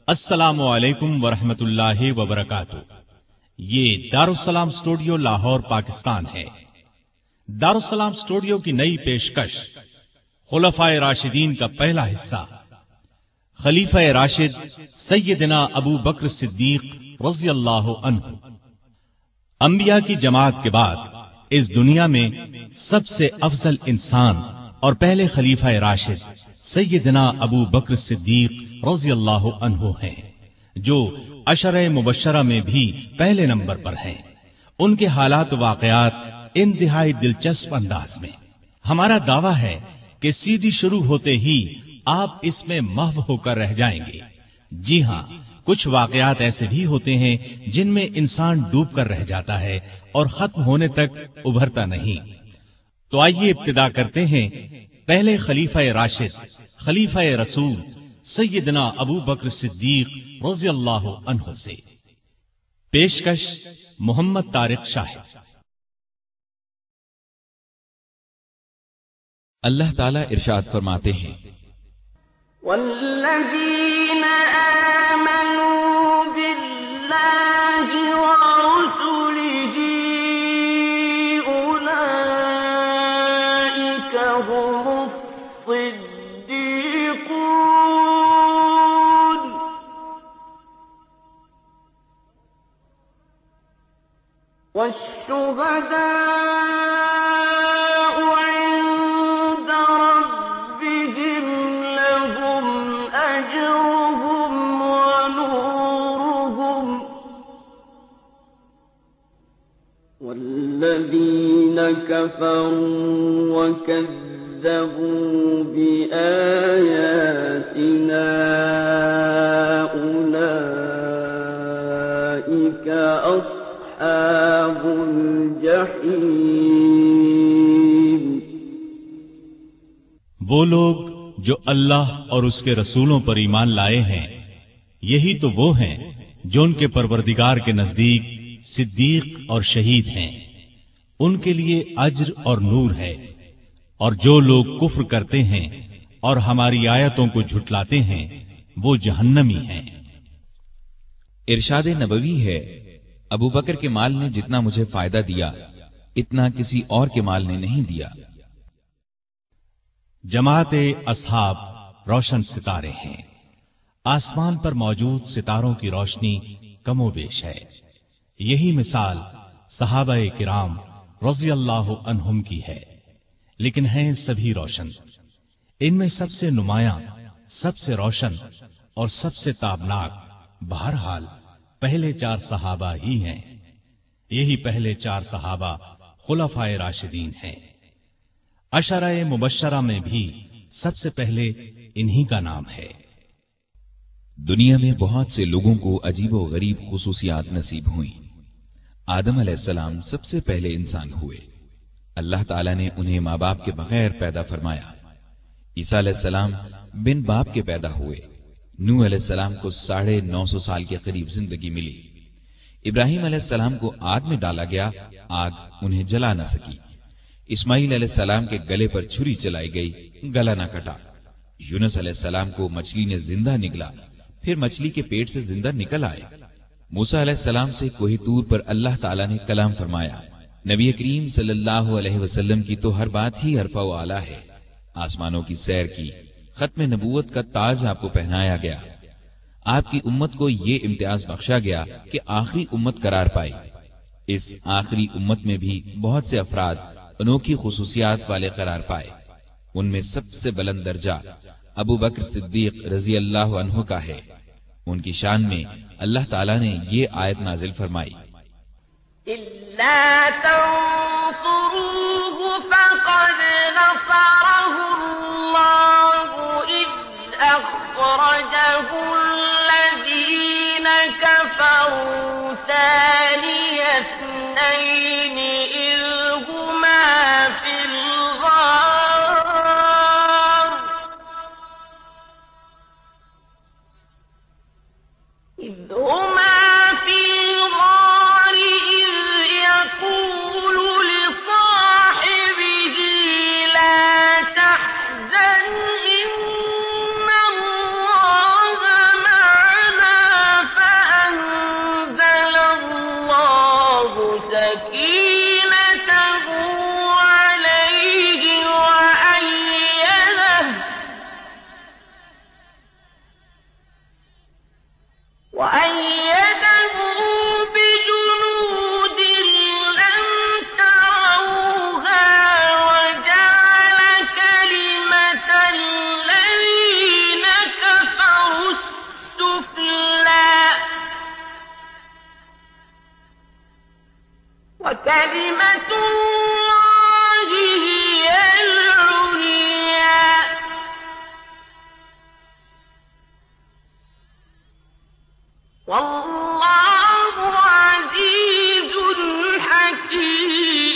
السلام علیکم ورحمۃ اللہ وبرکاتہ۔ یہ دارالسلام اسٹوڈیو لاہور پاکستان ہے۔ دارالسلام اسٹوڈیو کی نئی پیشکش خلفائے راشدین کا پہلا حصہ، خلیفہ راشد سیدنا ابو بکر صدیق رضی اللہ عنہ۔ انبیاء کی جماعت کے بعد اس دنیا میں سب سے افضل انسان اور پہلے خلیفہ راشد سیدنا ابو بکر صدیق رضی اللہ عنہ ہیں، جو عشرہ مبشرہ میں بھی پہلے نمبر پر ہیں۔ ان کے حالات و واقعات انتہائی دلچسپ انداز میں۔ ہمارا دعویٰ ہے کہ سی ڈی شروع ہوتے ہی آپ اس میں محو ہو کر رہ جائیں گے۔ جی ہاں، کچھ واقعات ایسے بھی ہوتے ہیں جن میں انسان ڈوب کر رہ جاتا ہے اور ختم ہونے تک ابھرتا نہیں۔ تو آئیے ابتدا کرتے ہیں پہلے خلیفہ راشد، خلیفہ رسول سیدنا ابو بکر صدیق رضی اللہ عنہ سے۔ پیشکش محمد طارق شاہد۔ اللہ تعالیٰ ارشاد فرماتے ہیں، والذین آمنوا باللہ ورسلہ اولئک هم الصدیقون والشہداء عند ربهم لهم أجرهم ونورهم والذين كفروا وكذبوا بآياتنا أولئك أصحاب الجحيم۔ وہ لوگ جو اللہ اور اس کے رسولوں پر ایمان لائے ہیں، یہی تو وہ ہیں جو ان کے پروردگار کے نزدیک صدیق اور شہید ہیں۔ ان کے لیے اجر اور نور ہے، اور جو لوگ کفر کرتے ہیں اور ہماری آیتوں کو جھٹلاتے ہیں وہ جہنمی ہیں۔ ارشاد نبوی ہے، ابو بکر کے مال نے جتنا مجھے فائدہ دیا اتنا کسی اور کے مال نے نہیں دیا۔ جماعت اصحاب روشن ستارے ہیں۔ آسمان پر موجود ستاروں کی روشنی کم و بیش ہے۔ یہی مثال صحابہ کرام رضی اللہ عنہم کی ہے، لیکن ہیں سبھی روشن۔ ان میں سب سے نمایاں، سب سے روشن اور سب سے تابناک بہرحال پہلے چار صحابہ ہی ہیں۔ یہی پہلے چار صحابہ خلفائے راشدین ہیں۔ عشرہ مبشرہ میں بھی سب سے پہلے انہی کا نام ہے۔ دنیا میں بہت سے لوگوں کو عجیب و غریب خصوصیات نصیب ہوئیں۔ آدم علیہ السلام سب سے پہلے انسان ہوئے۔ اللہ تعالیٰ نے انہیں ماں باپ کے بغیر پیدا فرمایا۔ عیسیٰ علیہ السلام بن باپ کے پیدا ہوئے۔ نوح علیہ السلام کو 950 سال کے قریب زندگی ملی۔ ابراہیم علیہ السلام کو آگ میں ڈالا گیا، آگ انہیں جلا نہ سکی۔ اسماعیل علیہ السلام کے گلے پر چھری چلائی گئی، گلا نہ کٹا۔ یونس علیہ السلام کو مچھلی نے زندہ نگلا، پھر مچھلی کے پیٹ سے زندہ نکل آئے۔ موسیٰ علیہ السلام سے کوہ طور پر اللہ تعالیٰ نے کلام فرمایا۔ نبی کریم صلی اللہ علیہ وسلم کی تو ہر بات ہی عرفہ و اعلیٰ ہے۔ آسمانوں کی سیر کی، ختم نبوت کا تاج آپ کو پہنایا گیا۔ آپ کی امت کو یہ امتیاز بخشا گیا کہ آخری امت قرار پائی۔ اس آخری امت میں بھی بہت سے افراد انوکھی خصوصیات والے قرار پائے۔ ان میں سب سے بلند درجہ ابو بکر صدیق رضی اللہ عنہ کا ہے۔ ان کی شان میں اللہ تعالیٰ نے یہ آیت نازل فرمائی، إِلَّا تَنصُرُوهُ فَقَدْ نَصَرَهُ اللَّهُ إِذْ أَخْرَجَهُ الَّذِينَ كَفَرُوا ثَانِيَ اثْنَيْنِ إِذْ هُمَا فِي الْغَارِ إِذْ يقول لصاحبه لا تحزن إن الله معنا وكلمة الله هي العليا والله عزيز حكيم.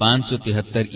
573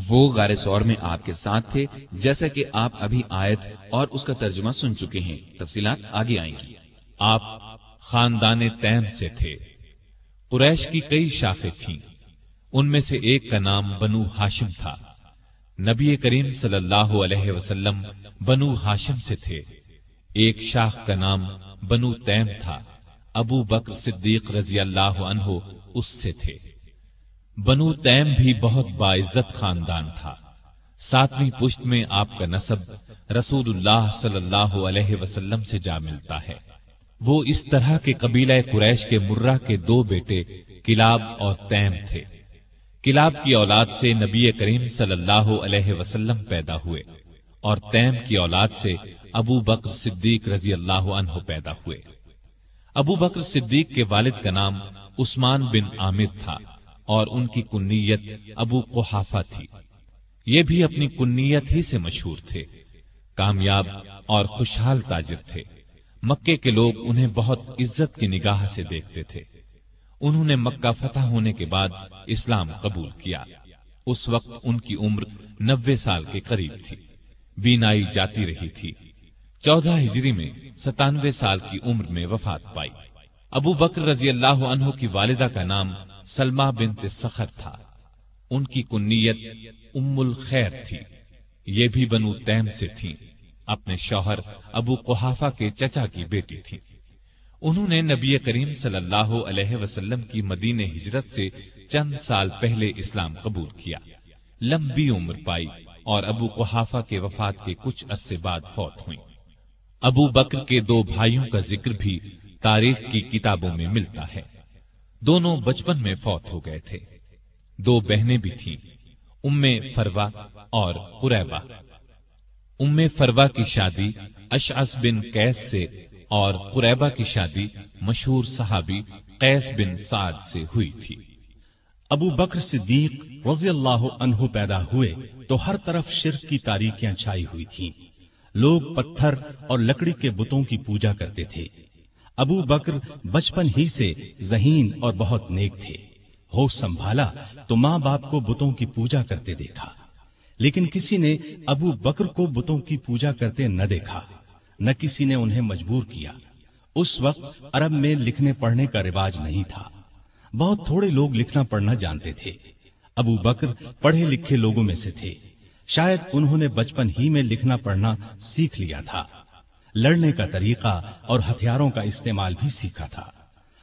وہ غار سور میں آپ کے ساتھ تھے، جیسا کہ آپ ابھی آیت اور اس کا ترجمہ سن چکے ہیں، تفصیلات آگے آئیں گی۔ آپ خاندان تیم سے تھے۔ قریش کی کئی شاخیں تھیں، ان میں سے ایک کا نام بنو ہاشم تھا۔ نبی کریم صلی اللہ علیہ وسلم بنو ہاشم سے تھے۔ ایک شاخ کا نام بنو تیم تھا، ابو بکر صدیق رضی اللہ عنہ اس سے تھے۔ بنو تیم بھی بہت باعزت خاندان تھا۔ 7ویں پشت میں آپ کا نسب رسول اللہ صلی اللہ علیہ وسلم سے جا ملتا ہے۔ وہ اس طرح کے قبیلہ قریش کے مرہ کے 2 بیٹے کلاب اور تیم تھے۔ کلاب کی اولاد سے نبی کریم صلی اللہ علیہ وسلم پیدا ہوئے اور تیم کی اولاد سے ابو بکر صدیق رضی اللہ عنہ پیدا ہوئے۔ ابو بکر صدیق کے والد کا نام عثمان بن عامر تھا اور ان کی کنیت ابو قحافہ تھی۔ یہ بھی اپنی کنیت ہی سے مشہور تھے۔ کامیاب اور خوشحال تاجر تھے۔ مکے کے لوگ انہیں بہت عزت کی نگاہ سے دیکھتے تھے۔ انہوں نے مکہ فتح ہونے کے بعد اسلام قبول کیا۔ اس وقت ان کی عمر 90 سال کے قریب تھی۔ بینائی جاتی رہی تھی۔ 14 ہجری میں 97 سال کی عمر میں وفات پائی۔ ابو بکر رضی اللہ عنہ کی والدہ کا نام سلمہ بنت سخر تھا۔ ان کی کنیت ام الخیر تھی۔ یہ بھی بنو تیم سے تھیں۔ اپنے شوہر ابو قحافہ کے چچا کی بیٹی تھی۔ انہوں نے نبی کریم صلی اللہ علیہ وسلم کی مدینہ ہجرت سے چند سال پہلے اسلام قبول کیا۔ لمبی عمر پائی اور ابو قحافہ کے وفات کے کچھ عرصے بعد فوت ہوئیں۔ ابو بکر کے 2 بھائیوں کا ذکر بھی تاریخ کی کتابوں میں ملتا ہے۔ دونوں بچپن میں فوت ہو گئے تھے۔ 2 بہنیں بھی تھیں، ام فروا اور قریبہ۔ ام فروا کی شادی اشعث بن قیس سے اور قریبہ کی شادی مشہور صحابی قیس بن سعد سے ہوئی تھی۔ ابو بکر صدیق رضی اللہ عنہ پیدا ہوئے تو ہر طرف شرک کی تاریکیاں چھائی ہوئی تھیں۔ لوگ پتھر اور لکڑی کے بتوں کی پوجا کرتے تھے۔ ابو بکر بچپن ہی سے ذہین اور بہت نیک تھے۔ ہوش سنبھالا تو ماں باپ کو بتوں کی پوجا کرتے دیکھا، لیکن کسی نے ابو بکر کو بتوں کی پوجا کرتے نہ دیکھا، نہ کسی نے انہیں مجبور کیا۔ اس وقت عرب میں لکھنے پڑھنے کا رواج نہیں تھا۔ بہت تھوڑے لوگ لکھنا پڑھنا جانتے تھے۔ ابو بکر پڑھے لکھے لوگوں میں سے تھے۔ شاید انہوں نے بچپن ہی میں لکھنا پڑھنا سیکھ لیا تھا۔ لڑنے کا طریقہ اور ہتھیاروں کا استعمال بھی سیکھا تھا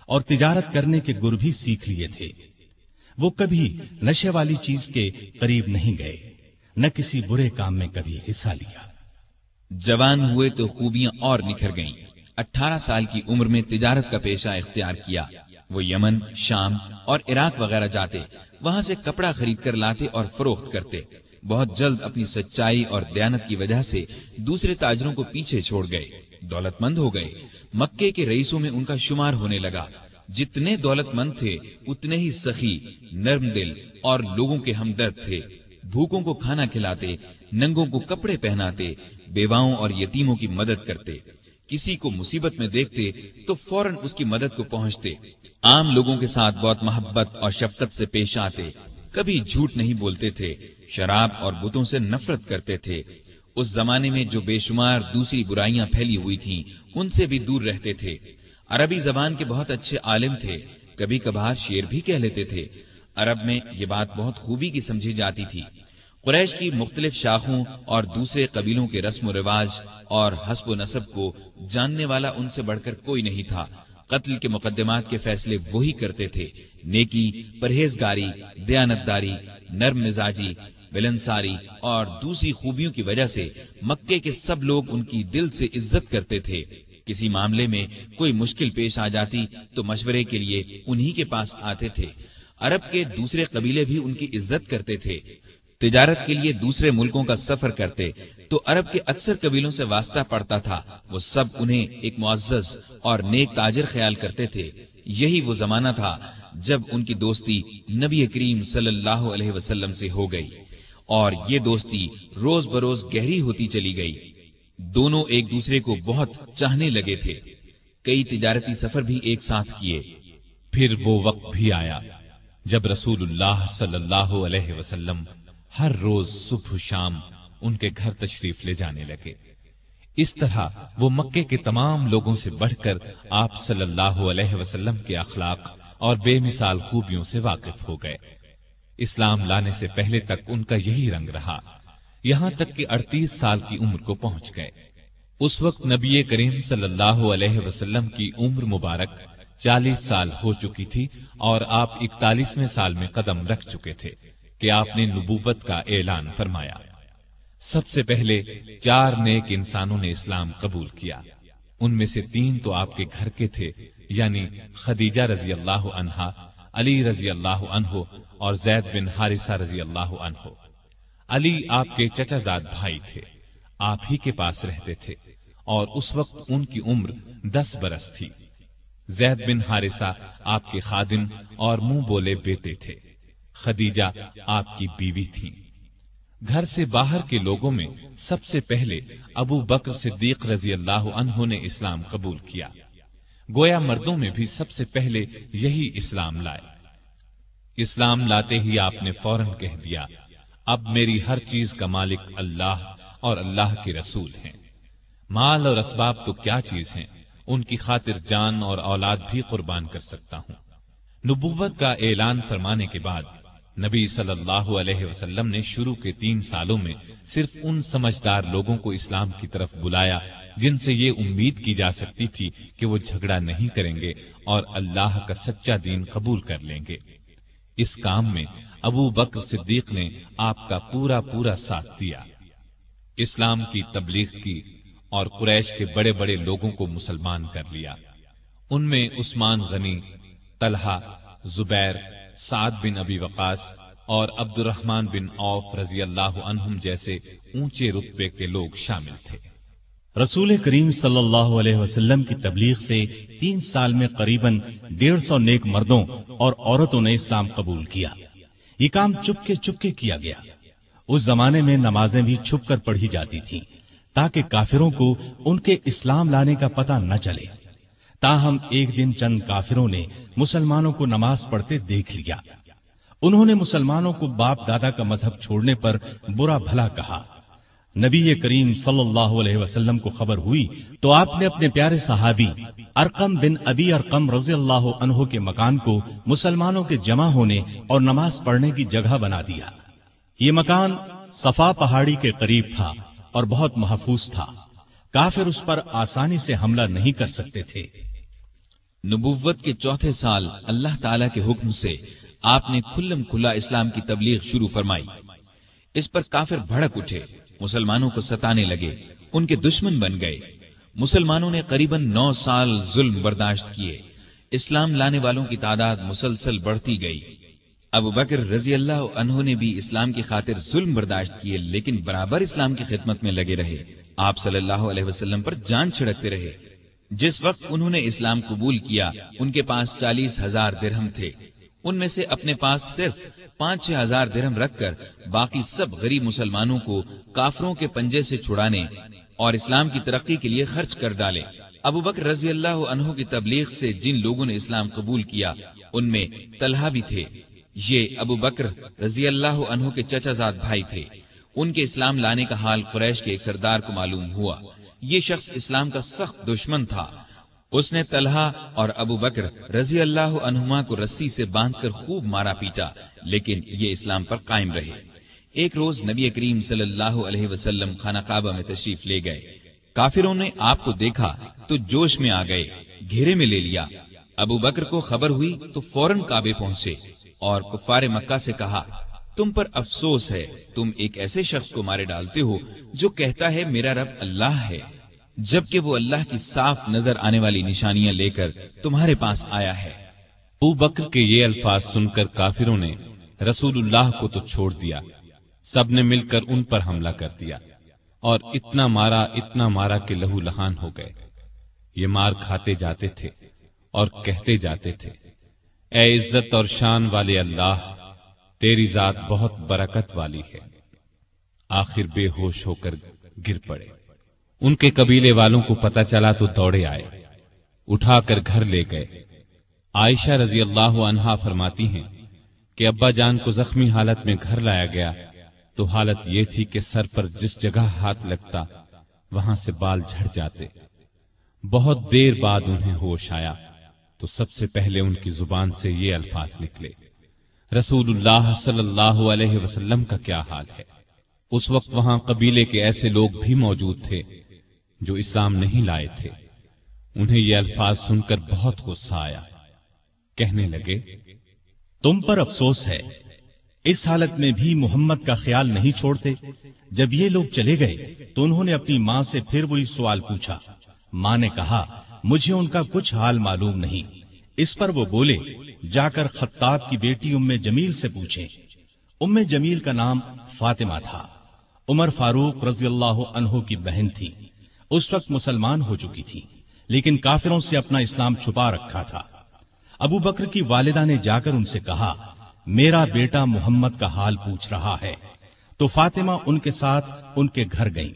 اور تجارت کرنے کے گر بھی سیکھ لیے تھے۔ وہ کبھی نشے والی چیز کے قریب نہیں گئے، نہ کسی برے کام میں کبھی حصہ لیا۔ جوان ہوئے تو خوبیاں اور نکھر گئیں۔ 18 سال کی عمر میں تجارت کا پیشہ اختیار کیا۔ وہ یمن، شام اور عراق وغیرہ جاتے، وہاں سے کپڑا خرید کر لاتے اور فروخت کرتے۔ بہت جلد اپنی سچائی اور دیانت کی وجہ سے دوسرے تاجروں کو پیچھے چھوڑ گئے، دولت مند ہو گئے۔ مکے کے رئیسوں میں ان کا شمار ہونے لگا۔ جتنے دولت مند تھے اتنے ہی سخی، نرم دل اور لوگوں کے ہمدرد تھے۔ بھوکوں کو کھانا کھلاتے، ننگوں کو کپڑے پہناتے، بیواؤں اور یتیموں کی مدد کرتے۔ کسی کو مصیبت میں دیکھتے تو فوراً اس کی مدد کو پہنچتے۔ عام لوگوں کے ساتھ بہت محبت اور شفقت سے پیش آتے۔ کبھی جھوٹ نہیں بولتے تھے۔ شراب اور بتوں سے نفرت کرتے تھے۔ اس زمانے میں جو بے شمار دوسری برائیاں پھیلی ہوئی تھیں ان سے بھی دور رہتے تھے۔ عربی زبان کے بہت اچھے عالم تھے، کبھی کبھار شعر بھی کہہ لیتے تھے۔ عرب میں یہ بات بہت خوبی کی سمجھی جاتی تھی۔ قریش کی مختلف شاخوں اور دوسرے قبیلوں کے رسم و رواج اور حسب و نسب کو جاننے والا ان سے بڑھ کر کوئی نہیں تھا۔ قتل کے مقدمات کے فیصلے وہی کرتے تھے۔ نیکی، پرہیزگاری، دیانتداری، نرم مزاجی، ملنساری اور دوسری خوبیوں کی وجہ سے مکے کے سب لوگ ان کی دل سے عزت کرتے تھے۔ کسی معاملے میں کوئی مشکل پیش آ جاتی تو مشورے کے لیے انہی کے پاس آتے تھے۔ عرب کے دوسرے قبیلے بھی ان کی عزت کرتے تھے۔ تجارت کے لیے دوسرے ملکوں کا سفر کرتے تو عرب کے اکثر قبیلوں سے واسطہ پڑتا تھا۔ وہ سب انہیں ایک معزز اور نیک تاجر خیال کرتے تھے۔ یہی وہ زمانہ تھا جب ان کی دوستی نبی کریم صلی اللہ علیہ وسلم سے ہو گئی، اور یہ دوستی روز بروز گہری ہوتی چلی گئی۔ دونوں ایک دوسرے کو بہت چاہنے لگے تھے۔ کئی تجارتی سفر بھی ایک ساتھ کیے۔ پھر وہ وقت بھی آیا جب رسول اللہ صلی اللہ علیہ وسلم ہر روز صبح و شام ان کے گھر تشریف لے جانے لگے۔ اس طرح وہ مکے کے تمام لوگوں سے بڑھ کر آپ صلی اللہ علیہ وسلم کے اخلاق اور بے مثال خوبیوں سے واقف ہو گئے۔ اسلام لانے سے پہلے تک ان کا یہی رنگ رہا، یہاں تک کہ 38 سال کی عمر کو پہنچ گئے۔ اس وقت نبی کریم صلی اللہ علیہ وسلم کی عمر مبارک 40 سال ہو چکی تھی اور آپ 41ویں سال میں قدم رکھ چکے تھے کہ آپ نے نبوت کا اعلان فرمایا۔ سب سے پہلے 4 نیک انسانوں نے اسلام قبول کیا، ان میں سے 3 تو آپ کے گھر کے تھے، یعنی خدیجہ رضی اللہ عنہا، علی رضی اللہ عنہ اور زید بن حارثہ رضی اللہ عنہ۔ علی آپ کے چچا زاد بھائی تھے، آپ ہی کے پاس رہتے تھے اور اس وقت ان کی عمر 10 برس تھی۔ زید بن حارثہ آپ کے خادم اور منہ بولے بیٹے تھے۔ خدیجہ آپ کی بیوی تھی۔ گھر سے باہر کے لوگوں میں سب سے پہلے ابو بکر صدیق رضی اللہ عنہ نے اسلام قبول کیا، گویا مردوں میں بھی سب سے پہلے یہی اسلام لائے۔ اسلام لاتے ہی آپ نے فوراً کہہ دیا، اب میری ہر چیز کا مالک اللہ اور اللہ کے رسول ہیں۔ مال اور اسباب تو کیا چیز ہیں، ان کی خاطر جان اور اولاد بھی قربان کر سکتا ہوں۔ نبوت کا اعلان فرمانے کے بعد نبی صلی اللہ علیہ وسلم نے شروع کے 3 سالوں میں صرف ان سمجھدار لوگوں کو اسلام کی طرف بلایا جن سے یہ امید کی جا سکتی تھی کہ وہ جھگڑا نہیں کریں گے اور اللہ کا سچا دین قبول کر لیں گے۔ اس کام میں ابو بکر صدیق نے آپ کا پورا ساتھ دیا، اسلام کی تبلیغ کی اور قریش کے بڑے بڑے لوگوں کو مسلمان کر لیا۔ ان میں عثمان غنی، طلحہ، زبیر، سعد بن ابی وقاص اور عبد الرحمن بن عوف رضی اللہ عنہم جیسے اونچے رتبے کے لوگ شامل تھے۔ رسول کریم صلی اللہ علیہ وسلم کی تبلیغ سے 3 سال میں قریباً 150 نیک مردوں اور عورتوں نے اسلام قبول کیا۔ یہ کام چپ کے کیا گیا۔ اس زمانے میں نمازیں بھی چھپ کر پڑھی جاتی تھیں تاکہ کافروں کو ان کے اسلام لانے کا پتہ نہ چلے۔ تاہم ایک دن چند کافروں نے مسلمانوں کو نماز پڑھتے دیکھ لیا۔ انہوں نے مسلمانوں کو باپ دادا کا مذہب چھوڑنے پر برا بھلا کہا۔ نبی کریم صلی اللہ علیہ وسلم کو خبر ہوئی تو آپ نے اپنے پیارے صحابی ارقم بن ابی ارقم رضی اللہ عنہ کے مکان کو مسلمانوں کے جمع ہونے اور نماز پڑھنے کی جگہ بنا دیا۔ یہ مکان صفا پہاڑی کے قریب تھا اور بہت محفوظ تھا، کافر اس پر آسانی سے حملہ نہیں کر سکتے تھے۔ نبوت کے 4تھے سال اللہ تعالی کے حکم سے آپ نے کھلم کھلا اسلام کی تبلیغ شروع فرمائی۔ اس پر کافر بھڑک اٹھے، مسلمانوں کو ستانے لگے، ان کے دشمن بن گئے۔ مسلمانوں نے قریباً 9 سال ظلم برداشت کیے۔ اسلام لانے والوں کی تعداد مسلسل بڑھتی گئی۔ ابو بکر رضی اللہ عنہ نے بھی اسلام کی خاطر ظلم برداشت کیے، لیکن برابر اسلام کی خدمت میں لگے رہے۔ آپ صلی اللہ علیہ وسلم پر جان چھڑکتے رہے۔ جس وقت انہوں نے اسلام قبول کیا ان کے پاس 40,000 درہم تھے۔ ان میں سے اپنے پاس صرف 5-6 ہزار درہم رکھ کر باقی سب غریب مسلمانوں کو کافروں کے پنجے سے چھڑانے اور اسلام کی ترقی کے لیے خرچ کر ڈالے۔ ابو بکر رضی اللہ عنہ کی تبلیغ سے جن لوگوں نے اسلام قبول کیا ان میں طلحہ بھی تھے۔ یہ ابو بکر رضی اللہ عنہ کے چچا زاد بھائی تھے۔ ان کے اسلام لانے کا حال قریش کے ایک سردار کو معلوم ہوا۔ یہ شخص اسلام کا سخت دشمن تھا۔ اس نے طلحہ اور ابو بکر رضی اللہ عنہما کو رسی سے باندھ کر خوب مارا پیٹا، لیکن یہ اسلام پر قائم رہے۔ ایک روز نبی کریم صلی اللہ علیہ وسلم خانہ کعبہ میں تشریف لے گئے۔ کافروں نے آپ کو دیکھا تو جوش میں آ گئے، گھیرے میں لے لیا۔ ابو بکر کو خبر ہوئی تو فوراً کعبے پہنچے اور کفار مکہ سے کہا، تم پر افسوس ہے، تم ایک ایسے شخص کو مارے ڈالتے ہو جو کہتا ہے میرا رب اللہ ہے، جبکہ وہ اللہ کی صاف نظر آنے والی نشانیاں لے کر تمہارے پاس آیا ہے۔ ابو بکر کے یہ الفاظ سن کر کافروں نے رسول اللہ کو تو چھوڑ دیا، سب نے مل کر ان پر حملہ کر دیا اور اتنا مارا کہ لہو لہان ہو گئے۔ یہ مار کھاتے جاتے تھے اور کہتے جاتے تھے، اے عزت اور شان والے اللہ، تیری ذات بہت برکت والی ہے۔ آخر بے ہوش ہو کر گر پڑے۔ ان کے قبیلے والوں کو پتہ چلا تو دوڑے آئے، اٹھا کر گھر لے گئے۔ عائشہ رضی اللہ عنہا فرماتی ہیں کہ ابا جان کو زخمی حالت میں گھر لایا گیا تو حالت یہ تھی کہ سر پر جس جگہ ہاتھ لگتا وہاں سے بال جھڑ جاتے۔ بہت دیر بعد انہیں ہوش آیا تو سب سے پہلے ان کی زبان سے یہ الفاظ نکلے، رسول اللہ صلی اللہ علیہ وسلم کا کیا حال ہے؟ اس وقت وہاں قبیلے کے ایسے لوگ بھی موجود تھے جو اسلام نہیں لائے تھے۔ انہیں یہ الفاظ سن کر بہت غصہ آیا، کہنے لگے، تم پر افسوس ہے، اس حالت میں بھی محمد کا خیال نہیں چھوڑتے۔ جب یہ لوگ چلے گئے تو انہوں نے اپنی ماں سے پھر وہی سوال پوچھا۔ ماں نے کہا، مجھے ان کا کچھ حال معلوم نہیں۔ اس پر وہ بولے، جا کر خطاب کی بیٹی ام جمیل سے پوچھیں۔ ام جمیل کا نام فاطمہ تھا، عمر فاروق رضی اللہ عنہ کی بہن تھی۔ اس وقت مسلمان ہو چکی تھی لیکن کافروں سے اپنا اسلام چھپا رکھا تھا۔ ابو بکر کی والدہ نے جا کر ان سے کہا، میرا بیٹا محمد کا حال پوچھ رہا ہے۔ تو فاطمہ ان کے ساتھ ان کے گھر گئیں۔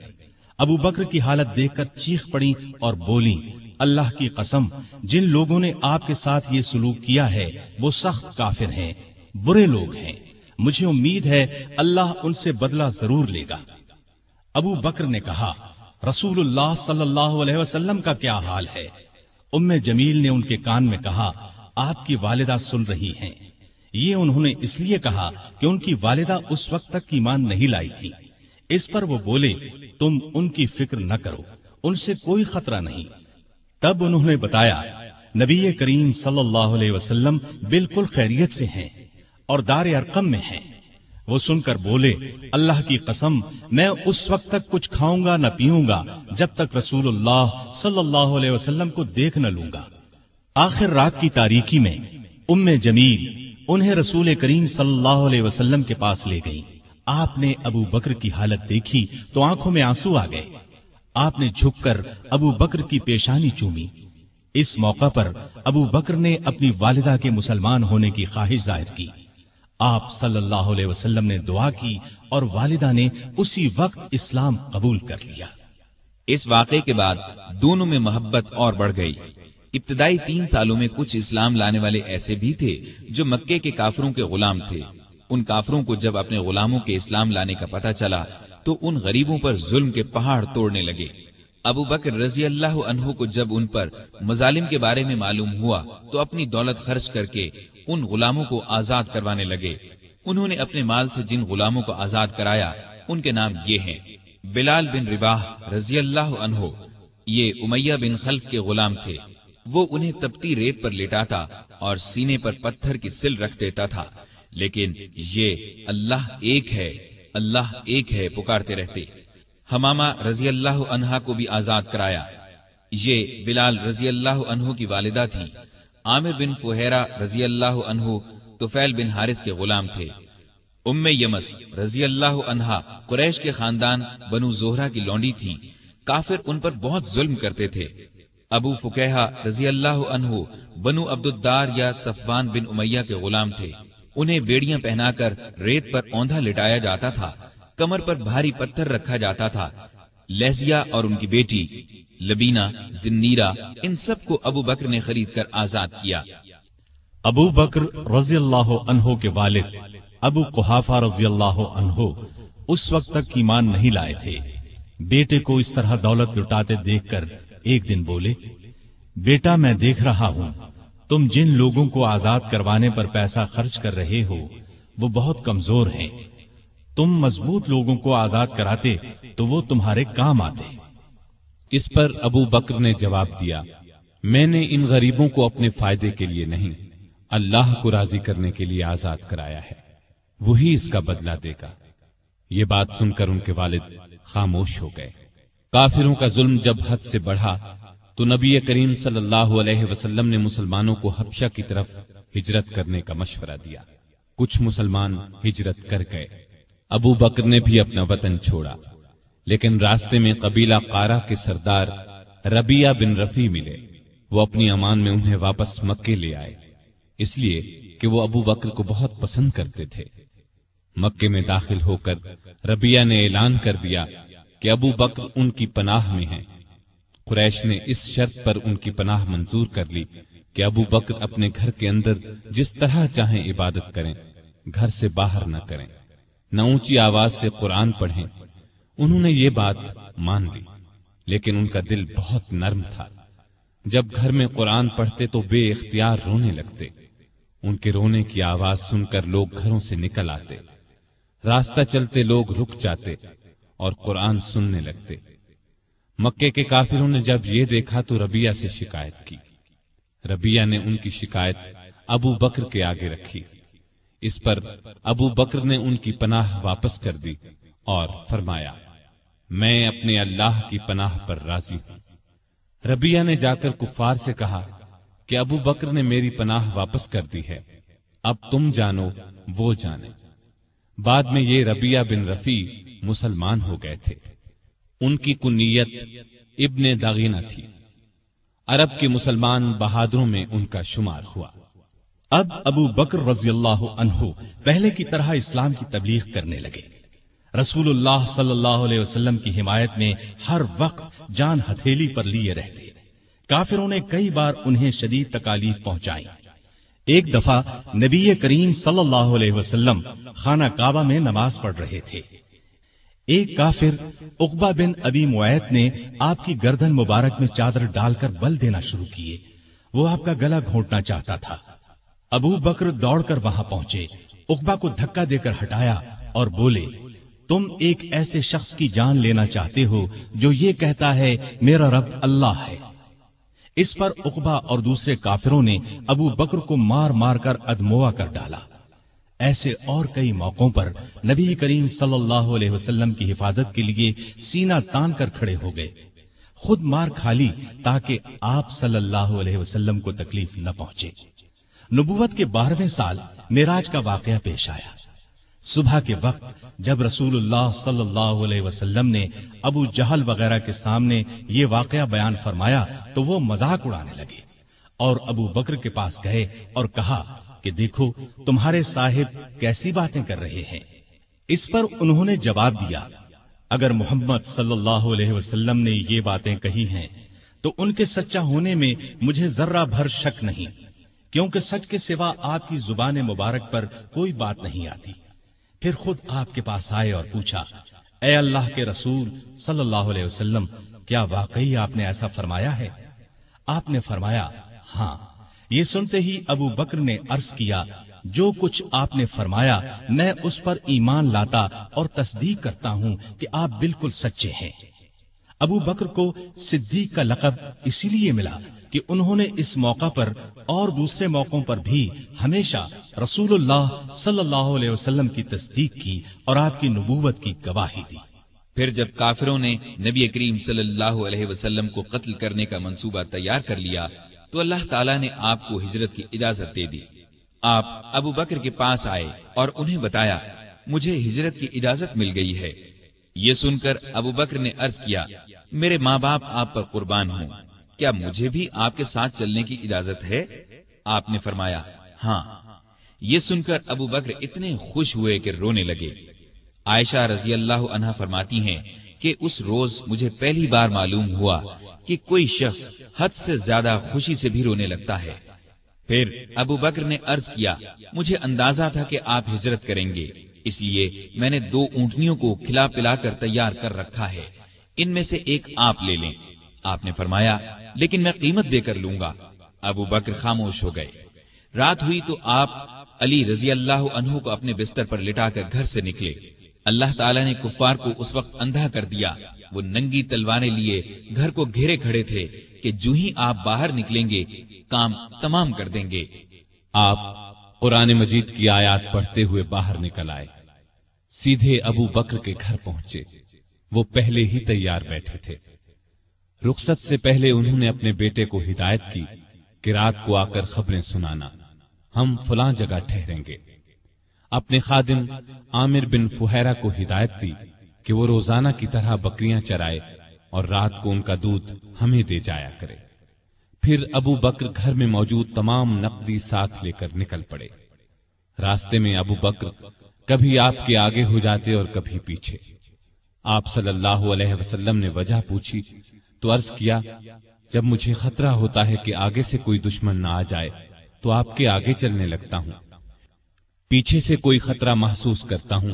ابو بکر کی حالت دیکھ کر چیخ پڑی اور بولی، اللہ کی قسم، جن لوگوں نے آپ کے ساتھ یہ سلوک کیا ہے وہ سخت کافر ہیں، برے لوگ ہیں۔ مجھے امید ہے اللہ ان سے بدلہ ضرور لے گا۔ ابو بکر نے کہا، رسول اللہ صلی اللہ علیہ وسلم کا کیا حال ہے؟ ام جمیل نے ان کے کان میں کہا، آپ کی والدہ سن رہی ہیں۔ یہ انہوں نے اس لیے کہا کہ ان کی والدہ اس وقت تک ایمان نہیں لائی تھی۔ اس پر وہ بولے، تم ان کی فکر نہ کرو، ان سے کوئی خطرہ نہیں۔ تب انہوں نے بتایا، نبی کریم صلی اللہ علیہ وسلم بالکل خیریت سے ہیں اور دار ارقم میں ہیں۔ وہ سن کر بولے، اللہ کی قسم، میں اس وقت تک کچھ کھاؤں گا نہ پیوں گا جب تک رسول اللہ صلی اللہ علیہ وسلم کو دیکھ نہ لوں گا۔ آخر رات کی تاریکی میں ام جمیل انہیں رسول کریم صلی اللہ علیہ وسلم کے پاس لے گئی۔ آپ نے ابو بکر کی حالت دیکھی تو آنکھوں میں آنسو آ گئے۔ آپ نے جھک کر ابو بکر کی پیشانی چومی۔ اس موقع پر ابو بکر نے اپنی والدہ کے مسلمان ہونے کی خواہش ظاہر کی۔ آپ صلی اللہ علیہ وسلم نے دعا کی اور والدہ نے اسی وقت اسلام قبول کر لیا۔ اس واقعے کے بعد دونوں میں محبت اور بڑھ گئی۔ ابتدائی 3 سالوں میں کچھ اسلام لانے والے ایسے بھی تھے جو مکے کے کافروں کے غلام تھے۔ ان کافروں کو جب اپنے غلاموں کے اسلام لانے کا پتہ چلا تو ان غریبوں پر ظلم کے پہاڑ توڑنے لگے۔ ابو بکر رضی اللہ عنہ کو جب ان پر مظالم کے بارے میں معلوم ہوا تو اپنی دولت خرچ کر کے ان غلاموں کو آزاد کروانے لگے۔ انہوں نے اپنے مال سے جن غلاموں کو آزاد کرایا ان کے نام یہ ہیں: بلال بن رباح رضی اللہ عنہ، یہ امیہ بن خلف کے غلام تھے۔ وہ انہیں تپتی ریت پر لٹاتا اور سینے پر پتھر کی سل رکھ دیتا تھا، لیکن یہ اللہ ایک ہے پکارتے رہتے۔ حمامہ رضی اللہ عنہا کو بھی آزاد کرایا۔ یہ بلال رضی اللہ عنہ کی والدہ تھی۔ عامر بن فہیرہ رضی اللہ عنہ طفیل بن حارث کے غلام تھے۔ ام یمس رضی اللہ عنہا قریش کے خاندان بنو زہرہ کی لونڈی تھی۔ کافر ان پر بہت ظلم کرتے تھے۔ ابو فکیہہ رضی اللہ عنہ بنو عبد الدار یا صفوان بن امیہ کے غلام تھے۔ انہیں بیڑیاں پہنا کر ریت پر اوندھا لٹایا جاتا تھا، کمر پر بھاری پتھر رکھا جاتا تھا۔ لہزیہ اور ان کی بیٹی لبینہ، زنیرہ، ان سب کو ابو بکر نے خرید کر آزاد کیا۔ ابو بکر رضی اللہ عنہ کے والد ابو قحافہ رضی اللہ عنہ اس وقت تک ایمان نہیں لائے تھے۔ بیٹے کو اس طرح دولت لٹاتے دیکھ کر ایک دن بولے، بیٹا میں دیکھ رہا ہوں تم جن لوگوں کو آزاد کروانے پر پیسہ خرچ کر رہے ہو وہ بہت کمزور ہیں۔ تم مضبوط لوگوں کو آزاد کراتے تو وہ تمہارے کام آتے۔ اس پر ابو بکر نے جواب دیا، میں نے ان غریبوں کو اپنے فائدے کے لیے نہیں، اللہ کو راضی کرنے کے لیے آزاد کرایا ہے، وہی اس کا بدلہ دے گا۔ یہ بات سن کر ان کے والد خاموش ہو گئے۔ کافروں کا ظلم جب حد سے بڑھا تو نبی کریم صلی اللہ علیہ وسلم نے مسلمانوں کو حبشہ کی طرف ہجرت کرنے کا مشورہ دیا۔ کچھ مسلمان ہجرت کر گئے۔ ابو بکر نے بھی اپنا وطن چھوڑا، لیکن راستے میں قبیلہ قارہ کے سردار ربیہ بن رفی ملے۔ وہ اپنی امان میں انہیں واپس مکے لے آئے، اس لیے کہ وہ ابو بکر کو بہت پسند کرتے تھے۔ مکے میں داخل ہو کر ربیہ نے اعلان کر دیا کہ ابو بکر ان کی پناہ میں ہیں۔ قریش نے اس شرط پر ان کی پناہ منظور کر لی کہ ابو بکر اپنے گھر کے اندر جس طرح چاہیں عبادت کریں، گھر سے باہر نہ کریں۔ نہ اونچی آواز سے قرآن پڑھیں، انہوں نے یہ بات مان لی، لیکن ان کا دل بہت نرم تھا۔ جب گھر میں قرآن پڑھتے تو بے اختیار رونے لگتے۔ ان کے رونے کی آواز سن کر لوگ گھروں سے نکل آتے، راستہ چلتے لوگ رک جاتے اور قرآن سننے لگتے۔ مکے کے کافروں نے جب یہ دیکھا تو ربیہ سے شکایت کی۔ ربیہ نے ان کی شکایت ابو بکر کے آگے رکھی۔ اس پر ابو بکر نے ان کی پناہ واپس کر دی اور فرمایا، میں اپنے اللہ کی پناہ پر راضی ہوں۔ ربیہ نے جا کر کفار سے کہا کہ ابو بکر نے میری پناہ واپس کر دی ہے، اب تم جانو وہ جانے۔ بعد میں یہ ربیہ بن رفیع مسلمان ہو گئے تھے۔ ان کی کنیت ابن داغینہ تھی۔ عرب کے مسلمان بہادروں میں ان کا شمار ہوا۔ اب ابو بکر رضی اللہ عنہ پہلے کی طرح اسلام کی تبلیغ کرنے لگے۔ رسول اللہ صلی اللہ علیہ وسلم کی حمایت میں ہر وقت جان ہتھیلی پر لیے رہتے۔ کافروں نے کئی بار انہیں شدید تکالیف پہنچائیں۔ ایک دفعہ نبی کریم صلی اللہ علیہ وسلم خانہ کعبہ میں نماز پڑھ رہے تھے۔ ایک کافر عقبہ بن ابی معیط نے آپ کی گردن مبارک میں چادر ڈال کر بل دینا شروع کیے۔ وہ آپ کا گلا گھونٹنا چاہتا تھا۔ ابو بکر دوڑ کر وہاں پہنچے، عقبہ کو دھکا دے کر ہٹایا اور بولے، تم ایک ایسے شخص کی جان لینا چاہتے ہو جو یہ کہتا ہے میرا رب اللہ ہے۔ اس پر عقبہ اور دوسرے کافروں نے ابو بکر کو مار مار کر ادموا کر ڈالا۔ ایسے اور کئی موقعوں پر نبی کریم صلی اللہ علیہ وسلم کی حفاظت کے لیے سینہ تان کر کھڑے ہو گئے، خود مار کھا لی تاکہ آپ صلی اللہ علیہ وسلم کو تکلیف نہ پہنچے۔ نبوت کے 12ویں سال معراج کا واقعہ پیش آیا۔ صبح کے وقت جب رسول اللہ صلی اللہ علیہ وسلم نے ابو جہل وغیرہ کے سامنے یہ واقعہ بیان فرمایا تو وہ مذاق اڑانے لگے اور ابو بکر کے پاس گئے اور کہا کہ دیکھو تمہارے صاحب کیسی باتیں کر رہے ہیں۔ اس پر انہوں نے جواب دیا، اگر محمد صلی اللہ علیہ وسلم نے یہ باتیں کہی ہیں تو ان کے سچا ہونے میں مجھے ذرہ بھر شک نہیں، کیونکہ سچ کے سوا آپ کی زبان مبارک پر کوئی بات نہیں آتی۔ پھر خود آپ کے پاس آئے اور پوچھا، اے اللہ کے رسول صلی اللہ علیہ وسلم، کیا واقعی آپ نے ایسا فرمایا ہے؟ آپ نے فرمایا، ہاں۔ یہ سنتے ہی ابو بکر نے عرض کیا، جو کچھ آپ نے فرمایا میں اس پر ایمان لاتا اور تصدیق کرتا ہوں کہ آپ بالکل سچے ہیں۔ ابو بکر کو صدیق کا لقب اسی لیے ملا کہ انہوں نے اس موقع پر اور دوسرے موقعوں پر بھی ہمیشہ رسول اللہ صلی اللہ علیہ وسلم کی تصدیق کی اور آپ کی نبوت کی گواہی دی۔ پھر جب کافروں نے نبی کریم صلی اللہ علیہ وسلم کو قتل کرنے کا منصوبہ تیار کر لیا تو اللہ تعالیٰ نے آپ کو ہجرت کی اجازت دے دی۔ آپ ابو بکر کے پاس آئے اور انہیں بتایا، مجھے ہجرت کی اجازت مل گئی ہے۔ یہ سن کر ابو بکر نے عرض کیا، میرے ماں باپ آپ پر قربان ہوں، کیا مجھے بھی آپ کے ساتھ چلنے کی اجازت ہے؟ آپ نے فرمایا، ہاں۔ یہ سن کر ابو بکر اتنے خوش ہوئے کہ رونے لگے۔ عائشہ رضی اللہ عنہا فرماتی ہیں کہ اس روز مجھے پہلی بار معلوم ہوا کہ کوئی شخص حد سے زیادہ خوشی سے بھی رونے لگتا ہے۔ پھر ابو بکر نے عرض کیا، مجھے اندازہ تھا کہ آپ ہجرت کریں گے، اس لیے میں نے 2 اونٹنیوں کو کھلا پلا کر تیار کر رکھا ہے، ان میں سے ایک آپ لے لیں۔ آپ نے فرمایا، لیکن میں قیمت دے کر لوں گا۔ ابو بکر خاموش ہو گئے۔ رات ہوئی تو آپ علی رضی اللہ عنہ کو اپنے بستر پر لٹا کر گھر سے نکلے۔ اللہ تعالیٰ نے کفار کو اس وقت اندھا کر دیا، وہ ننگی تلواریں لیے گھر کو گھیرے کھڑے تھے کہ جو ہی آپ باہر نکلیں گے کام تمام کر دیں گے۔ آپ قرآن مجید کی آیات پڑھتے ہوئے باہر نکل آئے، سیدھے ابو بکر کے گھر پہنچے۔ وہ پہلے ہی تیار بیٹھے تھے۔ رخصت سے پہلے انہوں نے اپنے بیٹے کو ہدایت کی کہ رات کو آ کر خبریں سنانا، ہم فلاں جگہ ٹھہریں گے۔ اپنے خادم عامر بن فہیرہ کو ہدایت دی کہ وہ روزانہ کی طرح بکریاں چرائے اور رات کو ان کا دودھ ہمیں دے جایا کرے۔ پھر ابو بکر گھر میں موجود تمام نقدی ساتھ لے کر نکل پڑے۔ راستے میں ابو بکر کبھی آپ کے آگے ہو جاتے اور کبھی پیچھے۔ آپ صلی اللہ علیہ وسلم نے وجہ پوچھی تو عرض کیا، جب مجھے خطرہ ہوتا ہے کہ آگے سے کوئی دشمن نہ آ جائے تو آپ کے آگے چلنے لگتا ہوں، پیچھے سے کوئی خطرہ محسوس کرتا ہوں